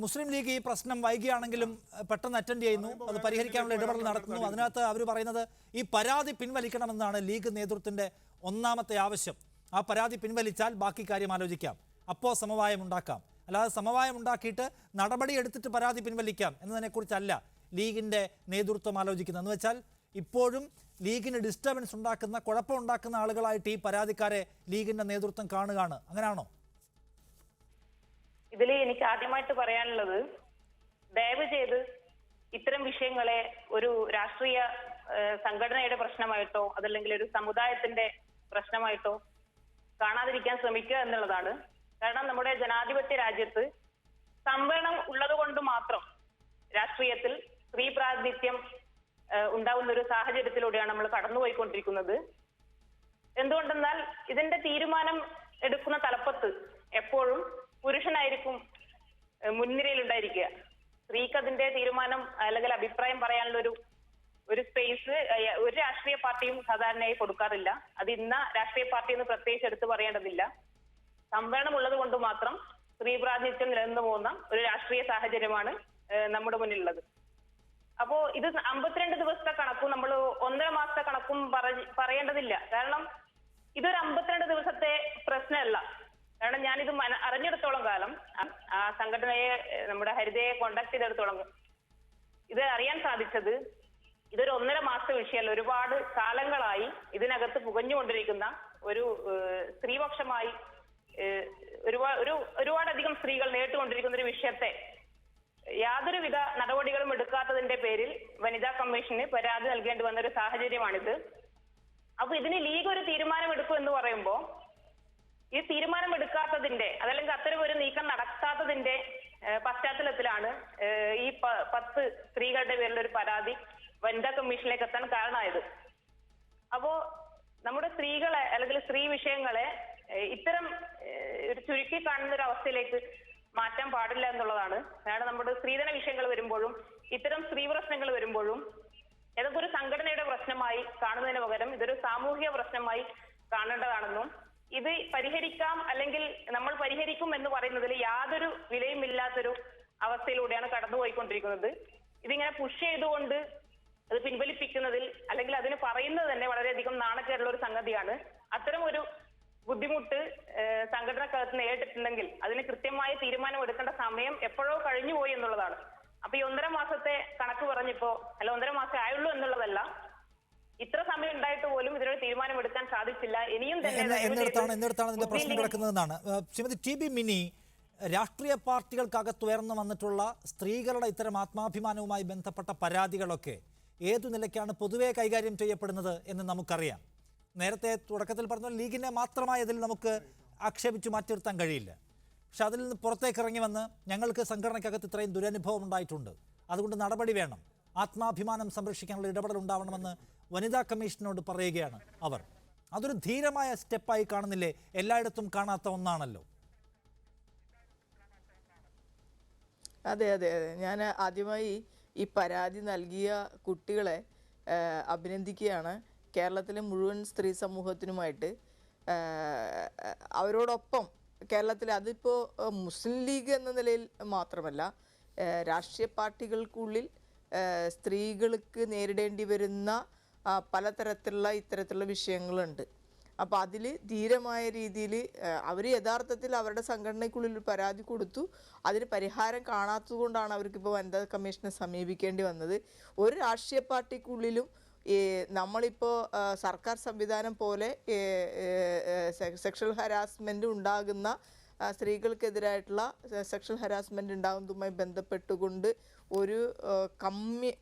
മുസ്ലിം ലീഗ് ഈ പ്രശ്നം വൈകിയാണെങ്കിലും പെട്ടെന്ന് അറ്റൻഡ് ചെയ്യുന്നു, അത് പരിഹരിക്കാനുള്ള ഇടപെടൽ നടത്തുന്നു. അതിനകത്ത് അവർ പറയുന്നത് ഈ പരാതി പിൻവലിക്കണമെന്നാണ് ലീഗ് നേതൃത്വത്തിന്റെ ഒന്നാമത്തെ ആവശ്യം. ആ പരാതി പിൻവലിച്ചാൽ ബാക്കി കാര്യം ആലോചിക്കാം, അപ്പോൾ സമവായം ഉണ്ടാക്കാം. അല്ലാതെ സമവായം ഉണ്ടാക്കിയിട്ട് നടപടി എടുത്തിട്ട് പരാതി പിൻവലിക്കാം എന്നതിനെക്കുറിച്ചല്ല ലീഗിന്റെ നേതൃത്വം ആലോചിക്കുന്നത്. എന്ന് വെച്ചാൽ ഇപ്പോഴും ലീഗിന് ഡിസ്റ്റർബൻസ് ഉണ്ടാക്കുന്ന, കുഴപ്പമുണ്ടാക്കുന്ന ആളുകളായിട്ട് ഈ പരാതിക്കാരെ ലീഗിന്റെ നേതൃത്വം കാണുകയാണ്. അങ്ങനെയാണോ? ഇതിൽ എനിക്ക് ആദ്യമായിട്ട് പറയാനുള്ളത്, ദയവ് ചെയ്ത് ഇത്തരം വിഷയങ്ങളെ ഒരു രാഷ്ട്രീയ സംഘടനയുടെ പ്രശ്നമായിട്ടോ അതല്ലെങ്കിൽ ഒരു സമുദായത്തിന്റെ പ്രശ്നമായിട്ടോ കാണാതിരിക്കാൻ ശ്രമിക്കുക എന്നുള്ളതാണ്. കാരണം നമ്മുടെ ജനാധിപത്യ രാജ്യത്ത് സംവരണം ഉള്ളത് കൊണ്ട് മാത്രം രാഷ്ട്രീയത്തിൽ സ്ത്രീ പ്രാതിനിധ്യം ഉണ്ടാവുന്ന ഒരു സാഹചര്യത്തിലൂടെയാണ് നമ്മൾ കടന്നുപോയിക്കൊണ്ടിരിക്കുന്നത്. എന്തുകൊണ്ടെന്നാൽ ഇതിന്റെ തീരുമാനം എടുക്കുന്ന തലപ്പത്ത് എപ്പോഴും പുരുഷനായിരിക്കും മുൻനിരയിലുണ്ടായിരിക്കുക. സ്ത്രീക്ക് അതിന്റെ തീരുമാനം അല്ലെങ്കിൽ അഭിപ്രായം പറയാനുള്ള ഒരു സ്പേസ് ഒരു രാഷ്ട്രീയ പാർട്ടിയും സാധാരണയായി കൊടുക്കാറില്ല. അത് ഇന്ന രാഷ്ട്രീയ പാർട്ടി എന്ന് പ്രത്യേകിച്ച് എടുത്ത് പറയേണ്ടതില്ല. സംവരണം ഉള്ളത് കൊണ്ട് മാത്രം സ്ത്രീ പ്രാതിനിധ്യം നിലനിന്നു പോകുന്ന ഒരു രാഷ്ട്രീയ സാഹചര്യമാണ് നമ്മുടെ മുന്നിലുള്ളത്. അപ്പോ ഇത് 52 ദിവസത്തെ കണക്കും നമ്മൾ 1.5 മാസത്തെ കണക്കും പറയേണ്ടതില്ല. കാരണം ഇതൊരു 52 ദിവസത്തെ പ്രശ്നമല്ല. കാരണം ഞാനിത് അറിഞ്ഞെടുത്തോളം കാലം, ആ സംഘടനയെ, നമ്മുടെ ഹരിതയെ കോണ്ടാക്ട് ചെയ്തെടുത്തോളം ഇത് അറിയാൻ സാധിച്ചത് ഇതൊരു 1.5 മാസത്തെ വിഷയമല്ല. ഒരുപാട് കാലങ്ങളായി ഇതിനകത്ത് പുകഞ്ഞുകൊണ്ടിരിക്കുന്ന ഒരു സ്ത്രീപക്ഷമായി ഒരുപാടധികം സ്ത്രീകൾ നേരിട്ടുകൊണ്ടിരിക്കുന്ന ഒരു വിഷയത്തെ യാതൊരുവിധ നടപടികളും എടുക്കാത്തതിന്റെ പേരിൽ വനിതാ കമ്മീഷന് പരാതി നൽകേണ്ടി വന്ന ഒരു സാഹചര്യമാണിത്. അപ്പൊ ഇതിന് ലീഗ് ഒരു തീരുമാനം എടുക്കും എന്ന് പറയുമ്പോ ഈ തീരുമാനം എടുക്കാത്തതിന്റെ അതല്ലെങ്കിൽ അത്തരം ഒരു നീക്കം നടത്താത്തതിന്റെ പശ്ചാത്തലത്തിലാണ് ഈ 10 സ്ത്രീകളുടെ പേരിൽ ഒരു പരാതി വനിതാ കമ്മീഷനിലേക്ക് എത്താൻ കാരണമായത്. അപ്പോ നമ്മുടെ സ്ത്രീകളെ അല്ലെങ്കിൽ സ്ത്രീ വിഷയങ്ങളെ ഇത്തരം ഒരു ചുരുക്കി കാണുന്ന ഒരു അവസ്ഥയിലേക്ക് മാറ്റാൻ പാടില്ല എന്നുള്ളതാണ്. കാരണം നമ്മുടെ സ്ത്രീധന വിഷയങ്ങൾ വരുമ്പോഴും ഇത്തരം സ്ത്രീ പ്രശ്നങ്ങൾ വരുമ്പോഴും ഏതൊക്കെ ഒരു സംഘടനയുടെ പ്രശ്നമായി കാണുന്നതിന് പകരം ഇതൊരു സാമൂഹിക പ്രശ്നമായി കാണേണ്ടതാണെന്നും ഇത് പരിഹരിക്കാം അല്ലെങ്കിൽ നമ്മൾ പരിഹരിക്കും എന്ന് പറയുന്നതിൽ യാതൊരു വിലയും ഇല്ലാത്തൊരു അവസ്ഥയിലൂടെയാണ് കടന്നുപോയിക്കൊണ്ടിരിക്കുന്നത്. ഇതിങ്ങനെ പുഷ് ചെയ്തുകൊണ്ട് അത് പിൻവലിപ്പിക്കുന്നതിൽ അല്ലെങ്കിൽ അതിന് പറയുന്നത് തന്നെ വളരെയധികം നാണക്കേടുള്ള ഒരു സംഗതിയാണ്. അത്തരം ഒരു ബുദ്ധിമുട്ട് സംഘടനക്കകത്ത് നേരിട്ടിട്ടുണ്ടെങ്കിൽ അതിന് കൃത്യമായ തീരുമാനം എടുക്കേണ്ട സമയം എപ്പോഴോ കഴിഞ്ഞു പോയി എന്നുള്ളതാണ്. അപ്പൊ ഈ 1.5 മാസത്തെ കണക്ക് പറഞ്ഞപ്പോ അല്ല 1.5 മാസം ആയുള്ളൂ എന്നുള്ളതല്ല, ഇത്ര സമയം ഉണ്ടായിട്ട് പോലും ഇതിനൊരു തീരുമാനം എടുക്കാൻ സാധിച്ചില്ല. ഇനിയും എന്നിടത്താണ് ഇതിന്റെ പ്രശ്നം കിടക്കുന്നതെന്നാണ്. ശ്രീമതി ടി ബി മിനി, രാഷ്ട്രീയ പാർട്ടികൾക്കകത്ത് ഉയർന്നു വന്നിട്ടുള്ള സ്ത്രീകളുടെ ഇത്തരം ആത്മാഭിമാനവുമായി ബന്ധപ്പെട്ട പരാതികളൊക്കെ ഏതു നിലയ്ക്കാണ് പൊതുവെ കൈകാര്യം ചെയ്യപ്പെടുന്നത് എന്ന് നമുക്കറിയാം. നേരത്തെ തുടക്കത്തിൽ പറഞ്ഞ ലീഗിനെ മാത്രമായി അതിൽ നമുക്ക് ആക്ഷേപിച്ചു മാറ്റി നിർത്താൻ കഴിയില്ല. പക്ഷെ അതിൽ നിന്ന് പുറത്തേക്ക് ഇറങ്ങി വന്ന് ഞങ്ങൾക്ക് സംഘടനയ്ക്കകത്ത് ഇത്രയും ദുരനുഭവം ഉണ്ടായിട്ടുണ്ട്, അതുകൊണ്ട് നടപടി വേണം, ആത്മാഭിമാനം സംരക്ഷിക്കാനുള്ള ഇടപെടൽ ഉണ്ടാവണമെന്ന് വനിതാ കമ്മീഷനോട് പറയുകയാണ് അവർ. അതൊരു ധീരമായ സ്റ്റെപ്പായി കാണുന്നില്ലേ? എല്ലായിടത്തും കാണാത്ത ഒന്നാണല്ലോ. അതെ അതെ അതെ, ഞാൻ ആദ്യമായി ഈ പരാതി നൽകിയ കുട്ടികളെ അഭിനന്ദിക്കുകയാണ്. കേരളത്തിലെ മുഴുവൻ സ്ത്രീ സമൂഹത്തിനുമായിട്ട് അവരോടൊപ്പം കേരളത്തിൽ, അതിപ്പോൾ മുസ്ലിം ലീഗ് എന്ന നിലയിൽ മാത്രമല്ല, രാഷ്ട്രീയ പാർട്ടികൾക്കുള്ളിൽ സ്ത്രീകൾക്ക് നേരിടേണ്ടി വരുന്ന പലതരത്തിലുള്ള ഇത്തരത്തിലുള്ള വിഷയങ്ങളുണ്ട്. അപ്പോൾ അതിൽ ധീരമായ രീതിയിൽ അവർ യഥാർത്ഥത്തിൽ അവരുടെ സംഘടനയ്ക്കുള്ളിൽ ഒരു പരാതി കൊടുത്തു. അതിന് പരിഹാരം കാണാത്തതുകൊണ്ടാണ് അവർക്കിപ്പോൾ വനിതാ കമ്മീഷനെ സമീപിക്കേണ്ടി വന്നത്. ഒരു രാഷ്ട്രീയ പാർട്ടിക്കുള്ളിലും നമ്മളിപ്പോൾ സർക്കാർ സംവിധാനം പോലെ സെക്ഷൽ ഹരാസ്മെൻ്റ് ഉണ്ടാകുന്ന സ്ത്രീകൾക്കെതിരായിട്ടുള്ള സെക്ഷൽ ഹരാസ്മെൻ്റ് ഉണ്ടാകുന്നതുമായി ബന്ധപ്പെട്ടുകൊണ്ട് ഒരു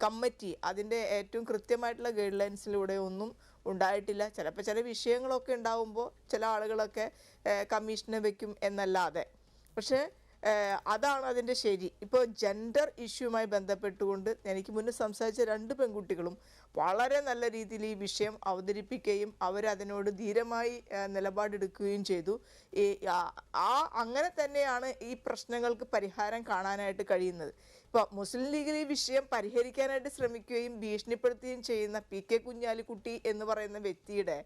കമ്മിറ്റി അതിൻ്റെ ഏറ്റവും കൃത്യമായിട്ടുള്ള ഗൈഡ് ലൈൻസിലൂടെ ഒന്നും ഉണ്ടായിട്ടില്ല. ചിലപ്പോൾ ചില വിഷയങ്ങളൊക്കെ ഉണ്ടാകുമ്പോൾ ചില ആളുകളൊക്കെ കമ്മീഷനെ വയ്ക്കും എന്നല്ലാതെ. പക്ഷേ അതാണ് അതിൻ്റെ ശരി. ഇപ്പോൾ ജെൻഡർ ഇഷ്യൂമായി ബന്ധപ്പെട്ടുകൊണ്ട് എനിക്ക് മുന്നേ സംസാരിച്ച 2 പെൺകുട്ടികളും വളരെ നല്ല രീതിയിൽ ഈ വിഷയം അവതരിപ്പിക്കുകയും അവരതിനോട് ധീരമായി നിലപാടെടുക്കുകയും ചെയ്തു. അങ്ങനെ തന്നെയാണ് ഈ പ്രശ്നങ്ങൾക്ക് പരിഹാരം കാണാനായിട്ട് കഴിയുന്നത്. ഇപ്പോൾ മുസ്ലിം ലീഗിൽ ഈ വിഷയം പരിഹരിക്കാനായിട്ട് ശ്രമിക്കുകയും ഭീഷണിപ്പെടുത്തുകയും ചെയ്യുന്ന PK കുഞ്ഞാലിക്കുട്ടി എന്ന് പറയുന്ന വ്യക്തിയുടെ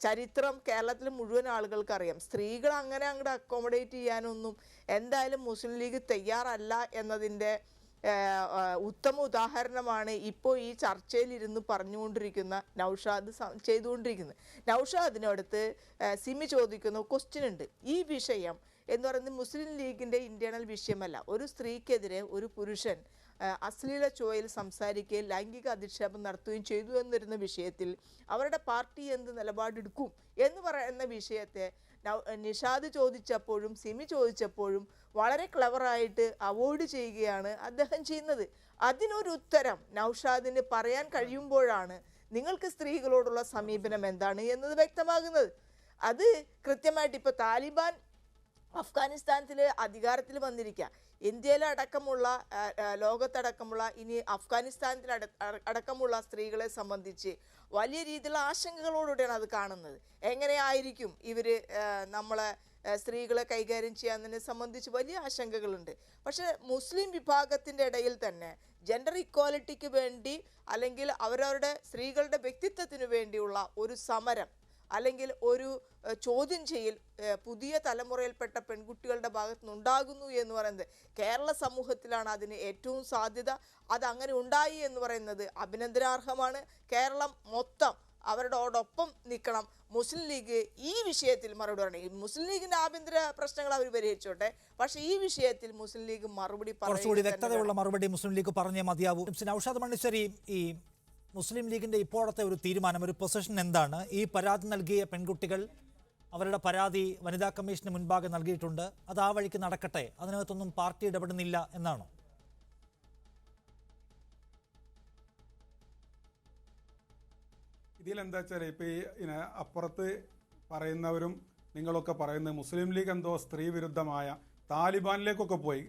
ചരിത്രം കേരളത്തിൽ മുഴുവൻ ആളുകൾക്ക് അറിയാം. സ്ത്രീകൾ അങ്ങനെ അങ്ങോട്ട് അക്കോമഡേറ്റ് ചെയ്യാനൊന്നും എന്തായാലും മുസ്ലിം ലീഗ് തയ്യാറല്ല എന്നതിൻ്റെ ഉത്തമ ഉദാഹരണമാണ് ഇപ്പോൾ ഈ ചർച്ചയിലിരുന്ന് പറഞ്ഞുകൊണ്ടിരിക്കുന്ന നൗഷാദ് ചെയ്തുകൊണ്ടിരിക്കുന്നത്. നൗഷാദിനടുത്ത് സിമി ചോദിക്കുന്ന ക്വസ്റ്റ്യൻ ഉണ്ട്. ഈ വിഷയം എന്ന് പറയുന്നത് മുസ്ലിം ലീഗിൻ്റെ ഇൻറ്റേർണൽ വിഷയമല്ല. ഒരു സ്ത്രീക്കെതിരെ ഒരു പുരുഷൻ അശ്ലീല ചുവയിൽ സംസാരിക്കുകയും ലൈംഗിക അധിക്ഷേപം നടത്തുകയും ചെയ്തു എന്നിരുന്ന വിഷയത്തിൽ അവരുടെ പാർട്ടി എന്ത് നിലപാടെടുക്കും എന്ന് പറയുന്ന വിഷയത്തെ നിഷാദ് ചോദിച്ചപ്പോഴും സിമി ചോദിച്ചപ്പോഴും വളരെ ക്ലവറായിട്ട് അവോയ്ഡ് ചെയ്യുകയാണ് അദ്ദേഹം ചെയ്യുന്നത്. അതിനൊരു ഉത്തരം നൗഷാദിന് പറയാൻ കഴിയുമ്പോഴാണ് നിങ്ങൾക്ക് സ്ത്രീകളോടുള്ള സമീപനം എന്താണ് എന്നത് വ്യക്തമാകുന്നത്. അത് കൃത്യമായിട്ട് ഇപ്പോൾ താലിബാൻ അഫ്ഗാനിസ്ഥാനത്തിൽ അധികാരത്തിൽ വന്നിരിക്കുക, ഇന്ത്യയിലടക്കമുള്ള ലോകത്തടക്കമുള്ള ഇനി അഫ്ഗാനിസ്ഥാനത്തിൽ അടക്കമുള്ള സ്ത്രീകളെ സംബന്ധിച്ച് വലിയ രീതിയിലുള്ള ആശങ്കകളോടുകൂടിയാണ് അത് കാണുന്നത്. എങ്ങനെയായിരിക്കും ഇവർ നമ്മളെ സ്ത്രീകളെ കൈകാര്യം ചെയ്യാന്നതിനെ സംബന്ധിച്ച് വലിയ ആശങ്കകളുണ്ട്. പക്ഷേ മുസ്ലിം വിഭാഗത്തിൻ്റെ ഇടയിൽ തന്നെ ജെൻഡർ ഇക്വാലിറ്റിക്ക് വേണ്ടി അല്ലെങ്കിൽ അവരവരുടെ സ്ത്രീകളുടെ വ്യക്തിത്വത്തിന് വേണ്ടിയുള്ള ഒരു സമരം അല്ലെങ്കിൽ ഒരു ചോദ്യം ചെയ്യൽ പുതിയ തലമുറയിൽപ്പെട്ട പെൺകുട്ടികളുടെ ഭാഗത്തു നിന്നുണ്ടാകുന്നു എന്ന് പറയുന്നത് കേരള സമൂഹത്തിലാണ് അതിന് ഏറ്റവും സാധ്യത. അതങ്ങനെ ഉണ്ടായി എന്ന് പറയുന്നത് അഭിനന്ദനാർഹമാണ്. കേരളം മൊത്തം അവരോടൊപ്പം നിൽക്കണം. മുസ്ലിം ലീഗ് ഈ വിഷയത്തിൽ മറുപടി പറയണം. മുസ്ലിം ലീഗിന്റെ ആഭ്യന്തര പ്രശ്നങ്ങൾ അവർ പരിഹരിച്ചോട്ടെ, പക്ഷേ ഈ വിഷയത്തിൽ മുസ്ലിം ലീഗ് മറുപടി കുറച്ചുകൂടി വ്യക്തതയുള്ള മറുപടി മുസ്ലിം ലീഗ് പറഞ്ഞേ മതിയാവൂ. നൗഷാദ് മണ്ണിശ്ശേരി, ഈ മുസ്ലിം ലീഗിൻ്റെ ഇപ്പോഴത്തെ ഒരു തീരുമാനം, ഒരു പൊസിഷൻ എന്താണ്? ഈ പരാതി നൽകിയ പെൺകുട്ടികൾ അവരുടെ പരാതി വനിതാ കമ്മീഷന് മുൻപാകെ നൽകിയിട്ടുണ്ട്. അത് ആ വഴിക്ക് നടക്കട്ടെ, അതിനകത്തൊന്നും പാർട്ടി ഇടപെടുന്നില്ല എന്നാണോ? ഇതിലെന്താ വെച്ചാൽ ഇപ്പോൾ ഈ അപ്പുറത്ത് പറയുന്നവരും നിങ്ങളൊക്കെ പറയുന്നത് മുസ്ലിം ലീഗ് എന്തോ സ്ത്രീ വിരുദ്ധമായ താലിബാനിലേക്കൊക്കെ പോയി.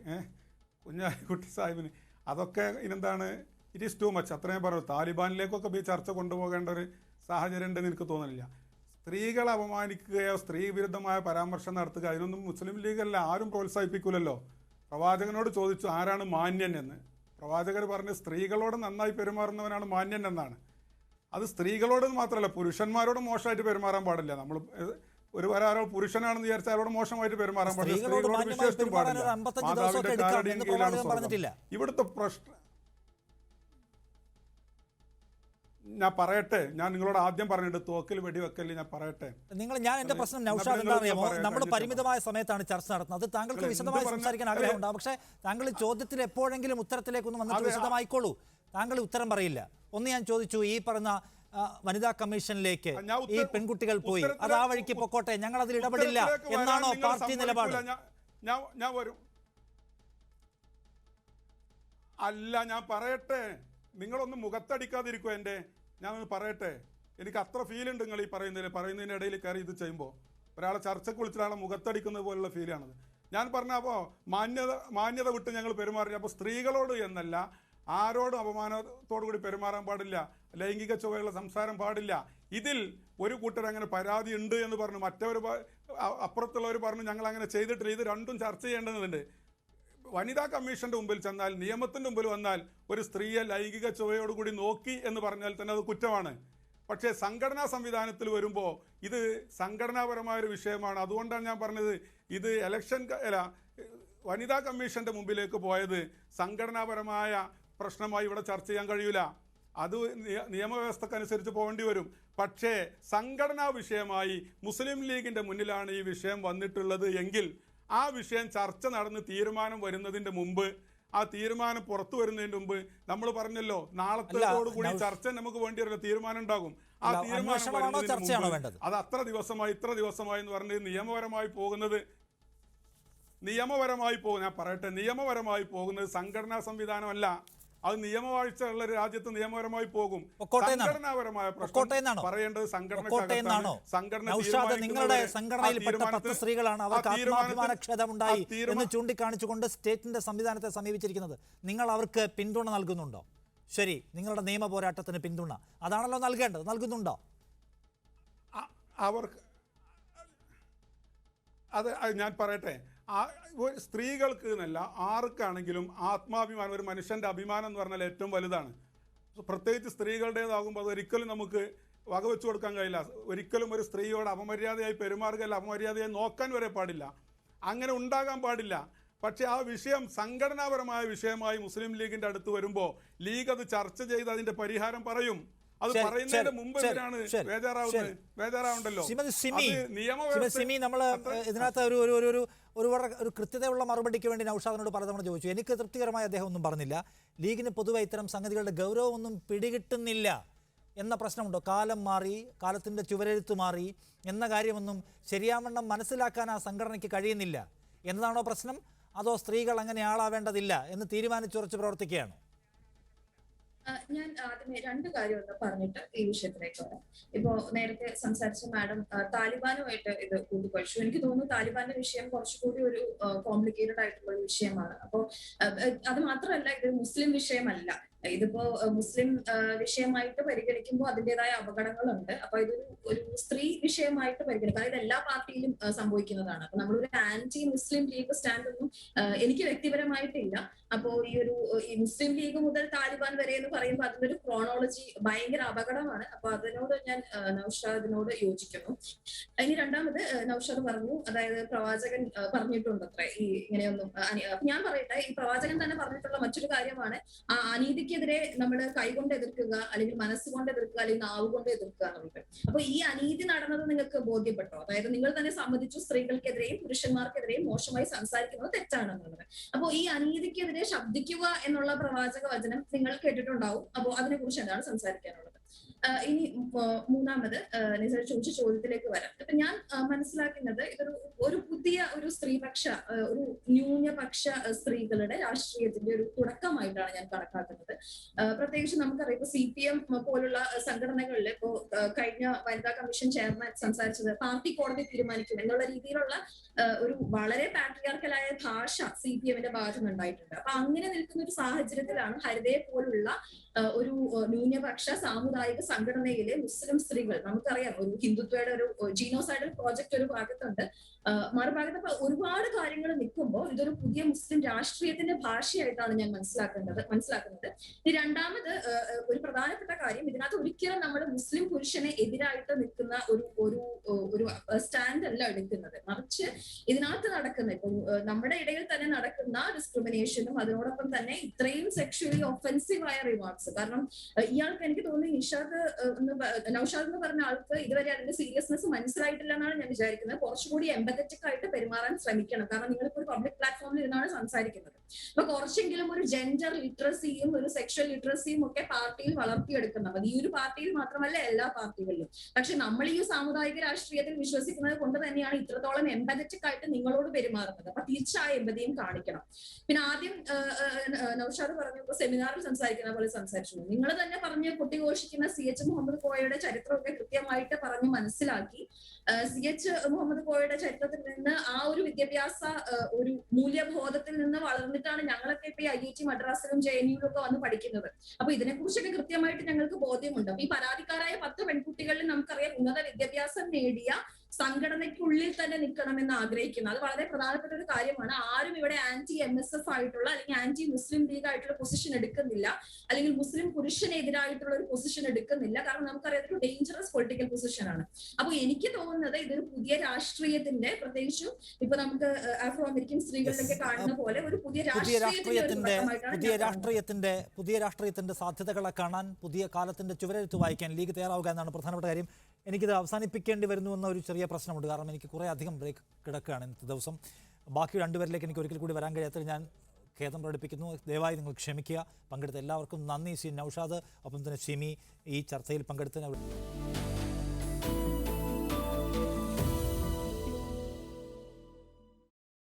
കുഞ്ഞാലിക്കുട്ടി സാഹിബിന് അതൊക്കെ ഇനെന്താണ്, ഇറ്റ് ഈസ് ടു മച്ച്. അത്രയും പറഞ്ഞു. താലിബാനിലേക്കൊക്കെ ഈ ചർച്ച കൊണ്ടുപോകേണ്ട ഒരു സാഹചര്യം ഉണ്ടെന്ന് എനിക്ക് തോന്നുന്നില്ല. സ്ത്രീകളെ അപമാനിക്കുകയോ സ്ത്രീ വിരുദ്ധമായ പരാമർശം നടത്തുക, അതിനൊന്നും മുസ്ലിം ലീഗല്ല ആരും പ്രോത്സാഹിപ്പിക്കില്ലല്ലോ. പ്രവാചകനോട് ചോദിച്ചു ആരാണ് മാന്യൻ എന്ന്. പ്രവാചകർ പറഞ്ഞ് സ്ത്രീകളോട് നന്നായി പെരുമാറുന്നവനാണ് മാന്യൻ എന്നാണ്. അത് സ്ത്രീകളോട് മാത്രമല്ല, പുരുഷന്മാരോട് മോശമായിട്ട് പെരുമാറാൻ പാടില്ല. നമ്മൾ ഒരാൾ പുരുഷനാണെന്ന് വിചാരിച്ചാൽ അവരോട് മോശമായിട്ട് പെരുമാറാൻ പാടില്ല. സ്ത്രീകളോട് വിശേഷിച്ചും പാടില്ല. മാതാവിന്റെ കാലടിയും കീഴിലാണ് സ്വർഗ്ഗം. ഇവിടുത്തെ പ്രശ്നം ഞാൻ പറയട്ടെ, ഞാൻ നിങ്ങളോട് ആദ്യം പറഞ്ഞിട്ട് തോക്കിൽ വെടിവെക്കല്ലേ, ഞാൻ പറയട്ടെ. ഞാൻ എന്റെ പ്രശ്നം നൗഷാദ് എന്താ അറിയാമോ, നമ്മൾ പരിമിതമായ സമയത്താണ് ചർച്ച നടത്തുന്നത്. താങ്കൾക്ക് വിശദമായി സംസാരിക്കാൻ ആഗ്രഹമുണ്ടാകും, പക്ഷേ താങ്കൾ ചോദ്യത്തിൽ എപ്പോഴെങ്കിലും ഉത്തരത്തിലേക്കൊന്നും വന്നിട്ട് വിശദമായിക്കോളൂ. താങ്കൾ ഉത്തരം പറയില്ല. ഒന്ന് ഞാൻ ചോദിച്ചു, ഈ പറഞ്ഞ വനിതാ കമ്മീഷനിലേക്ക് ഈ പെൺകുട്ടികൾ പോയി, അത് ആ വഴിക്ക് പൊക്കോട്ടെ, ഞങ്ങൾ അതിൽ ഇടപെടില്ല എന്നാണോ പാർട്ടി നിലപാട്? ഞാൻ വരും. അല്ല, ഞാൻ പറയട്ടെ, നിങ്ങളൊന്ന് മുഖത്തടിക്കാതിരിക്കും. ഞാനൊന്ന് പറയട്ടെ, എനിക്ക് അത്ര ഫീലുണ്ട് നിങ്ങൾ ഈ പറയുന്നതിനിടയിൽ കയറി ഇത് ചെയ്യുമ്പോൾ. ഒരാളെ ചർച്ചയ്ക്ക് വിളിച്ചിട്ടാണ് മുഖത്തടിക്കുന്നത് പോലുള്ള ഫീലാണത്. ഞാൻ പറഞ്ഞ അപ്പോൾ മാന്യത വിട്ട് ഞങ്ങൾ പെരുമാറി. അപ്പോൾ സ്ത്രീകളോട് എന്നല്ല, ആരോടും അപമാനത്തോടു കൂടി പെരുമാറാൻ പാടില്ല, ലൈംഗിക ചുവയുള്ള സംസാരം പാടില്ല. ഇതിൽ ഒരു കൂട്ടർ അങ്ങനെ പരാതി ഉണ്ട് എന്ന് പറഞ്ഞു, മറ്റവർ അപ്പുറത്തുള്ളവർ പറഞ്ഞു ഞങ്ങൾ അങ്ങനെ ചെയ്തിട്ടില്ല. ഇത് രണ്ടും ചർച്ച ചെയ്യേണ്ടതുണ്ട്. വനിതാ കമ്മീഷന്റെ മുമ്പിൽ ചെന്നാൽ, നിയമത്തിന്റെ മുമ്പിൽ വന്നാൽ ഒരു സ്ത്രീയെ ലൈംഗിക ചുവയോടുകൂടി നോക്കി എന്ന് പറഞ്ഞാൽ തന്നെ അത് കുറ്റമാണ്. പക്ഷേ സംഘടനാ സംവിധാനത്തിൽ വരുമ്പോൾ ഇത് സംഘടനാപരമായൊരു വിഷയമാണ്. അതുകൊണ്ടാണ് ഞാൻ പറഞ്ഞത് ഇത് വനിതാ കമ്മീഷന്റെ മുമ്പിലേക്ക് പോയത് സംഘടനാപരമായ പ്രശ്നമായി ഇവിടെ ചർച്ച ചെയ്യാൻ കഴിയില്ല. അത് നിയമവ്യവസ്ഥക്കനുസരിച്ച് പോകേണ്ടി വരും. പക്ഷേ സംഘടനാ വിഷയമായി മുസ്ലിം ലീഗിന്റെ മുന്നിലാണ് ഈ വിഷയം വന്നിട്ടുള്ളത് എങ്കിൽ ആ വിഷയം ചർച്ച നടന്ന് തീരുമാനം വരുന്നതിന്റെ മുമ്പ്, ആ തീരുമാനം പുറത്തു വരുന്നതിന് മുമ്പ് നമ്മൾ പറഞ്ഞല്ലോ നാളത്തോടുകൂടി ചർച്ച നമുക്ക് വേണ്ടി ഒരു തീരുമാനം ഉണ്ടാകും. ആ തീരുമാനം വരുന്നതിന് മുമ്പ് അത് അത്ര ദിവസമായി ഇത്ര ദിവസമായി എന്ന് പറഞ്ഞ് നിയമപരമായി പോകുന്നത് ഞാൻ പറയട്ടെ, നിയമപരമായി പോകുന്നത് സംഘടനാ സംവിധാനമല്ല. അത് നിയമവാഴ്ചയുള്ള രാജ്യത്ത് നിയമപരമായി പോകും. സംഘടനാപരമായ പ്രശ്നം പറയേണ്ടത് സംഘടനയാണോ? നിങ്ങളുടെ സംഘടനയിൽപ്പെട്ട 10 സ്ത്രീകളാണ് അവർക്ക് ആത്മാഭിമാനക്ഷതമുണ്ടായി എന്ന് ചൂണ്ടിക്കാണിച്ചുകൊണ്ട് സ്റ്റേറ്റിന്റെ സംവിധാനത്തെ സമീപിച്ചിരിക്കുന്നത്. നിങ്ങൾ അവർക്ക് പിന്തുണ നൽകുന്നുണ്ടോ? ശരി, നിങ്ങളുടെ നിയമ പോരാട്ടത്തിന് പിന്തുണ അതാണല്ലോ നൽകേണ്ടത്. നൽകുന്നുണ്ടോ? അവർക്ക് അത് ഞാൻ പറയട്ടെ, സ്ത്രീകൾക്ക് എന്നല്ല ആർക്കാണെങ്കിലും ആത്മാഭിമാനം, ഒരു മനുഷ്യന്റെ അഭിമാനം എന്ന് പറഞ്ഞാൽ ഏറ്റവും വലുതാണ്. പ്രത്യേകിച്ച് സ്ത്രീകളുടേതാകുമ്പോൾ അതൊരിക്കലും നമുക്ക് വകവെച്ചു കൊടുക്കാൻ കഴിയില്ല. ഒരിക്കലും ഒരു സ്ത്രീയോട് അപമര്യാദയായി പെരുമാറുകയല്ല, അപമര്യാദയായി നോക്കാൻ വരെ പാടില്ല, അങ്ങനെ ഉണ്ടാകാൻ പാടില്ല. പക്ഷേ ആ വിഷയം സംഘടനാപരമായ വിഷയമായി മുസ്ലിം ലീഗിന്റെ അടുത്ത് വരുമ്പോൾ ലീഗ് അത് ചർച്ച ചെയ്ത് അതിന്റെ പരിഹാരം പറയും. അത് പറയുന്നതിന് മുമ്പ് എന്തിനാണ് ബേജാറാവുണ്ടല്ലോ? നമ്മൾ ഇതിനകത്ത് ഒരു കൃത്യതയുള്ള മറുപടിക്ക് വേണ്ടി നൗഷാദിനോട് പലതവണ ചോദിച്ചു. എനിക്ക് തൃപ്തികരമായി അദ്ദേഹം ഒന്നും പറഞ്ഞില്ല. ലീഗിന് പൊതുവെ ഇത്തരം സംഗതികളുടെ ഗൗരവമൊന്നും പിടികിട്ടുന്നില്ല എന്ന പ്രശ്നമുണ്ടോ? കാലം മാറി, കാലത്തിൻ്റെ ചുവരെഴുത്ത് മാറി എന്ന കാര്യമൊന്നും ശരിയാവണ്ണം മനസ്സിലാക്കാൻ ആ സംഘടനയ്ക്ക് കഴിയുന്നില്ല എന്നതാണോ പ്രശ്നം? അതോ സ്ത്രീകൾ അങ്ങനെ ആളാവേണ്ടതില്ല എന്ന് തീരുമാനിച്ചുറച്ച് പ്രവർത്തിക്കുകയാണ്? ഞാൻ ആദ്യമേ 2 കാര്യം ഒന്ന് പറഞ്ഞിട്ട് ഈ വിഷയത്തിലേക്ക് വരാം. ഇപ്പോ നേരത്തെ സംസാരിച്ച മാഡം താലിബാനുമായിട്ട് ഇത് കൂട്ടിക്കുഴച്ചു. എനിക്ക് തോന്നുന്നു താലിബാന്റെ വിഷയം കുറച്ചുകൂടി ഒരു കോംപ്ലിക്കേറ്റഡ് ആയിട്ടുള്ള ഒരു വിഷയമാണ്. അപ്പോൾ അത് മാത്രമല്ല, ഇത് മുസ്ലിം വിഷയമല്ല. ഇതിപ്പോ മുസ്ലിം വിഷയമായിട്ട് പരിഗണിക്കുമ്പോൾ അതിൻ്റെതായ അപകടങ്ങളുണ്ട്. അപ്പൊ ഇതൊരു സ്ത്രീ വിഷയമായിട്ട് പരിഗണിക്കാം. ഇത് എല്ലാ പാർട്ടിയിലും സംഭവിക്കുന്നതാണ്. അപ്പൊ നമ്മളൊരു ആന്റി മുസ്ലിം ലീഗ് സ്റ്റാൻഡ് ഒന്നും എനിക്ക് വ്യക്തിപരമായിട്ടില്ല. അപ്പോ ഈ മുസ്ലിം ലീഗ് മുതൽ താലിബാൻ വരെ എന്ന് പറയുമ്പോൾ അതിനൊരു ക്രോണോളജി ഭയങ്കര അപകടമാണ്. അപ്പൊ അതിനോട് ഞാൻ നൗഷാദിനോട് യോജിക്കുന്നു. ഇനി രണ്ടാമത് നൗഷാദ് പറഞ്ഞു, അതായത് പ്രവാചകൻ പറഞ്ഞിട്ടുണ്ട് അത്ര ഈ ഇങ്ങനെയൊന്നും. ഞാൻ പറയട്ടെ, ഈ പ്രവാചകൻ തന്നെ പറഞ്ഞിട്ടുള്ള മറ്റൊരു കാര്യമാണ് ആ അനീതിക്കെതിരെ നമ്മൾ കൈകൊണ്ട് എതിർക്കുക, അല്ലെങ്കിൽ മനസ്സുകൊണ്ട് എതിർക്കുക, അല്ലെങ്കിൽ നാവ് കൊണ്ട് എതിർക്കുക എന്നുള്ളത്. അപ്പൊ ഈ അനീതി നടന്നത് നിങ്ങൾക്ക് ബോധ്യപ്പെട്ടോ? അതായത് നിങ്ങൾ തന്നെ സമ്മതിച്ചു സ്ത്രീകൾക്കെതിരെയും പുരുഷന്മാർക്കെതിരെയും മോശമായി സംസാരിക്കുന്നത് തെറ്റാണെന്നുള്ളത്. അപ്പൊ ഈ അനീതിക്കെതിരെ ശബ്ദിക്കുക എന്നുള്ള പ്രവാചക വചനം നിങ്ങൾ കേട്ടിട്ടുണ്ടാവും. അപ്പോൾ അതിനെ കുറിച്ച് എന്താണ് സംസാരിക്കാനുള്ളത്? ഇനി മൂന്നാമത് നിസർ ചോദിച്ച ചോദ്യത്തിലേക്ക് വരാം. ഇപ്പൊ ഞാൻ മനസ്സിലാക്കുന്നത് ഇതൊരു പുതിയ ഒരു സ്ത്രീപക്ഷ, ഒരു ന്യൂനപക്ഷ സ്ത്രീകളുടെ രാഷ്ട്രീയത്തിന്റെ ഒരു തുടക്കമായിട്ടാണ് ഞാൻ കണക്കാക്കുന്നത്. പ്രത്യേകിച്ച് നമുക്കറിയാം, ഇപ്പൊ CPM പോലുള്ള സംഘടനകളിൽ ഇപ്പോ കഴിഞ്ഞ വനിതാ കമ്മീഷൻ ചെയർമാൻ സംസാരിച്ചത് പാർട്ടി കോടതി തീരുമാനിക്കും എന്നുള്ള രീതിയിലുള്ള ഒരു വളരെ പാട്രിയാർക്കലായ ഭാഷ CPMന്റെ ഭാഗത്ത് നിന്നുണ്ടായിട്ടുണ്ട്. അപ്പൊ അങ്ങനെ നിൽക്കുന്ന ഒരു സാഹചര്യത്തിലാണ് ഹരിതയെ പോലുള്ള ഒരു ന്യൂനപക്ഷ സാമുദായിക സംഘടനയിലെ മുസ്ലിം സ്ത്രീകൾ, നമുക്കറിയാം ഒരു ഹിന്ദുത്വയുടെ ഒരു ജീനോസൈഡൽ പ്രോജക്റ്റ് ഒരു ഭാഗത്തുണ്ട്, മറുഭാഗത്ത് ഒരുപാട് കാര്യങ്ങൾ നിൽക്കുമ്പോൾ ഇതൊരു പുതിയ മുസ്ലിം രാഷ്ട്രീയത്തിന്റെ ഭാഷയായിട്ടാണ് ഞാൻ മനസ്സിലാക്കുന്നത്. ഇനി രണ്ടാമത് ഒരു പ്രധാനപ്പെട്ട കാര്യം, ഇതിനകത്ത് ഒരിക്കലും നമ്മൾ മുസ്ലിം പുരുഷനെ എതിരായിട്ട് നിൽക്കുന്ന ഒരു സ്റ്റാൻഡ് അല്ല എടുക്കുന്നത്. മറിച്ച് ഇതിനകത്ത് നടക്കുന്ന ഇപ്പൊ നമ്മുടെ ഇടയിൽ തന്നെ നടക്കുന്ന ഡിസ്ക്രിമിനേഷനും അതിനോടൊപ്പം തന്നെ ഇത്രയും സെക്ഷുവലി ഒഫെൻസീവ് ആയ റിമാർക്സ്. കാരണം ഇയാൾക്ക്, എനിക്ക് തോന്നുന്നു നൗഷാദ് എന്ന് പറഞ്ഞ ആൾക്ക് ഇതുവരെ അതിന്റെ സീരിയസ്നെസ് മനസ്സിലായിട്ടില്ല എന്നാണ് ഞാൻ വിചാരിക്കുന്നത്. കുറച്ചുകൂടി എംപത്തറ്റിക് ആയിട്ട് പെരുമാറാൻ ശ്രമിക്കണം. കാരണം നിങ്ങളിപ്പോ ഒരു പബ്ലിക് പ്ലാറ്റ്ഫോമിൽ ഇരുന്നാണ് സംസാരിക്കുന്നത്. അപ്പൊ കുറച്ചെങ്കിലും ഒരു ജെൻഡർ ലിറ്ററസിയും ഒരു സെക്ഷൽ ലിറ്ററസിയും ഒക്കെ പാർട്ടിയിൽ വളർത്തിയെടുക്കണം. അത് ഈ ഒരു പാർട്ടിയിൽ മാത്രമല്ല, എല്ലാ പാർട്ടികളിലും. പക്ഷെ നമ്മൾ ഈ സാമുദായിക രാഷ്ട്രീയത്തിൽ വിശ്വസിക്കുന്നത് കൊണ്ട് തന്നെയാണ് ഇത്രത്തോളം എംപത്തറ്റിക് ആയിട്ട് നിങ്ങളോട് പെരുമാറുന്നത്. അപ്പൊ തിരിച്ചായ എമ്പതിയും കാണിക്കണം. പിന്നെ ആദ്യം നൗഷാദ് പറഞ്ഞു, സെമിനാറിൽ സംസാരിക്കുന്ന പോലെ സംസാരിച്ചു. നിങ്ങൾ തന്നെ പറഞ്ഞ് കൊട്ടിഘോഷിക്കുന്ന CH മുഹമ്മദ് കോയയുടെ ചരിത്രമൊക്കെ കൃത്യമായിട്ട് പറഞ്ഞ് മനസ്സിലാക്കി CH മുഹമ്മദ് കോയയുടെ ചരിത്രത്തിൽ നിന്ന് ആ ഒരു വിദ്യാഭ്യാസ ഒരു മൂല്യബോധത്തിൽ നിന്ന് വളർന്നിട്ടാണ് ഞങ്ങളൊക്കെ ഇപ്പൊ ഈ IIT മദ്രാസിലും JNU ഒക്കെ വന്ന് പഠിക്കുന്നത്. അപ്പൊ ഇതിനെക്കുറിച്ചൊക്കെ കൃത്യമായിട്ട് ഞങ്ങൾക്ക് ബോധ്യമുണ്ട്. അപ്പൊ ഈ പരാതിക്കാരായ 10 പെൺകുട്ടികളിൽ നമുക്കറിയാം ഉന്നത വിദ്യാഭ്യാസം നേടിയ സംഘടനയ്ക്കുള്ളിൽ തന്നെ നിൽക്കണമെന്ന് ആഗ്രഹിക്കുന്നു. അത് വളരെ പ്രധാനപ്പെട്ട ഒരു കാര്യമാണ്. ആരും ഇവിടെ ആന്റി MSF ആയിട്ടുള്ള അല്ലെങ്കിൽ ആന്റി മുസ്ലിം ലീഗ് ആയിട്ടുള്ള പൊസിഷൻ എടുക്കുന്നില്ല, അല്ലെങ്കിൽ മുസ്ലിം പുരുഷനെതിരായിട്ടുള്ള ഒരു പൊസിഷൻ എടുക്കുന്നില്ല. കാരണം നമുക്കറിയാം ഒരു ഡേഞ്ചറസ് പൊളിറ്റിക്കൽ പൊസിഷനാണ്. അപ്പൊ എനിക്ക് തോന്നുന്നത് ഇതൊരു പുതിയ രാഷ്ട്രീയത്തിന്റെ, പ്രത്യേകിച്ചും ഇപ്പൊ നമുക്ക് ആഫ്രോ അമേരിക്കൻ സ്ത്രീകളിലൊക്കെ കാണുന്ന പോലെ ഒരു പുതിയ രാഷ്ട്രീയത്തിന്റെ സാധ്യതകളെ കാണാൻ, പുതിയ കാലത്തിന്റെ ചുവരെഴുത്ത് വായിക്കാൻ ലീഗ് തയ്യാറാവുക എന്നാണ് പ്രധാനപ്പെട്ട കാര്യം. എനിക്കിത് അവസാനിപ്പിക്കേണ്ടി വരുന്നു എന്ന ഒരു ചെറിയ പ്രശ്നമുണ്ട്. കാരണം എനിക്ക് കുറേ അധികം ബ്രേക്ക് കിടക്കുകയാണ് ഇന്നത്തെ ദിവസം. ബാക്കി രണ്ടുപേരിലേക്ക് എനിക്ക് ഒരിക്കൽ കൂടി വരാൻ കഴിയാത്തത് ഞാൻ ഖേദം പ്രകടിപ്പിക്കുന്നു. ദയവായി നിങ്ങൾ ക്ഷമിക്കുക. പങ്കെടുത്ത എല്ലാവർക്കും നന്ദി. നൗഷാദ്, ഒപ്പം തന്നെ ഷിമി ഈ ചർച്ചയിൽ പങ്കെടുത്തതിന്.